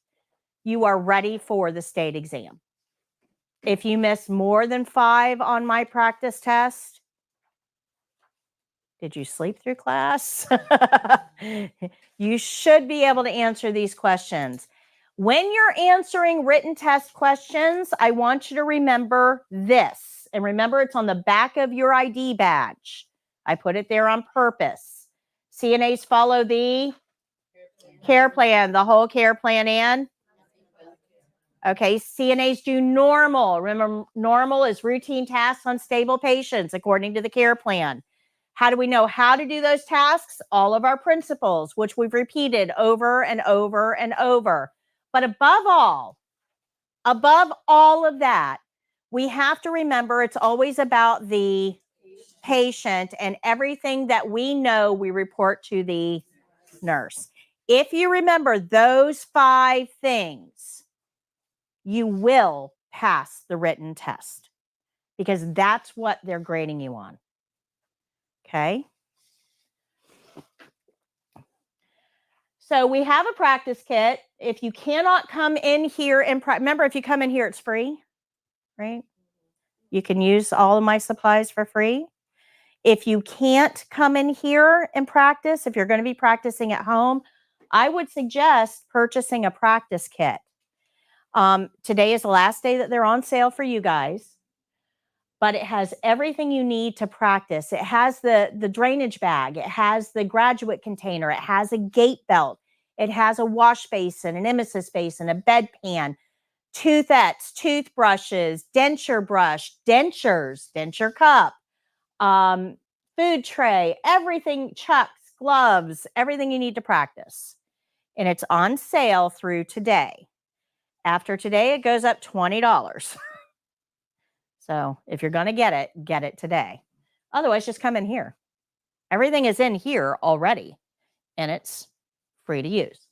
[SPEAKER 1] you are ready for the state exam. If you miss more than 5 on my practice test, did you sleep through class? You should be able to answer these questions. When you're answering written test questions, I want you to remember this. And remember, it's on the back of your ID badge. I put it there on purpose. CNAs follow the care plan, the whole care plan, and okay, CNAs do normal. Remember, normal is routine tasks on stable patients according to the care plan. How do we know how to do those tasks? All of our principles, which we've repeated over and over and over. But above all of that, we have to remember it's always about the patient, and everything that we know we report to the nurse. If you remember those 5 things, you will pass the written test because that's what they're grading you on. Okay. So we have a practice kit. If you cannot come in here and remember, if you come in here, it's free, right? You can use all of my supplies for free. If you can't come in here and practice, if you're going to be practicing at home, I would suggest purchasing a practice kit. Today is the last day that they're on sale for you guys. But it has everything you need to practice. It has the drainage bag. It has the graduate container. It has a gate belt. It has a wash basin, an emesis basin, a bedpan, toothettes, toothbrushes, denture brush, dentures, denture cup, food tray, everything, chucks, gloves, everything you need to practice. And it's on sale through today. After today, it goes up $20. So if you're going to get it today. Otherwise, just come in here. Everything is in here already, and it's free to use.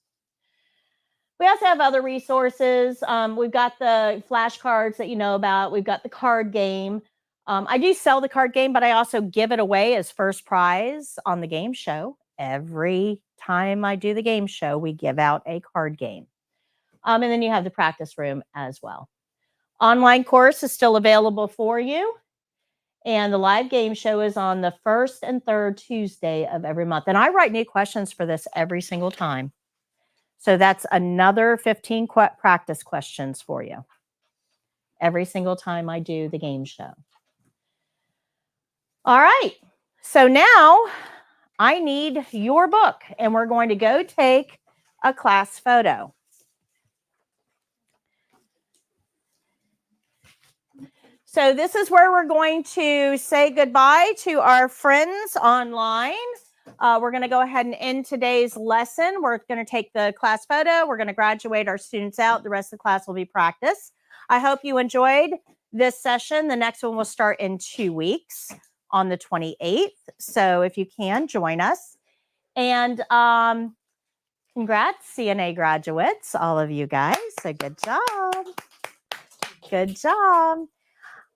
[SPEAKER 1] We also have other resources. We've got the flashcards that you know about. We've got the card game. I do sell the card game, but I also give it away as first prize on the game show. Every time I do the game show, we give out a card game. And then you have the practice room as well. Online course is still available for you. And the live game show is on the 1st and 3rd Tuesday of every month. And I write new questions for this every single time. So that's another 15 practice questions for you every single time I do the game show. All right. So now I need your book, and we're going to go take a class photo. So this is where we're going to say goodbye to our friends online. We're going to go ahead and end today's lesson. We're going to take the class photo. We're going to graduate our students out. The rest of the class will be practice. I hope you enjoyed this session. The next one will start in 2 weeks on the 28th. So if you can, join us. And congrats, CNA graduates, all of you guys. So good job. Good job.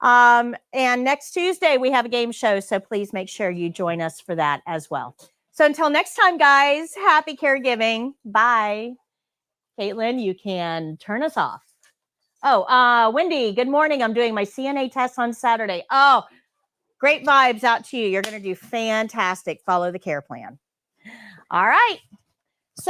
[SPEAKER 1] And next Tuesday, we have a game show, so please make sure you join us for that as well. So until next time, guys, happy caregiving. Bye. Caitlin, you can turn us off. Oh, Wendy, good morning. I'm doing my CNA test on Saturday. Oh, great vibes out to you. You're going to do fantastic. Follow the care plan. All right.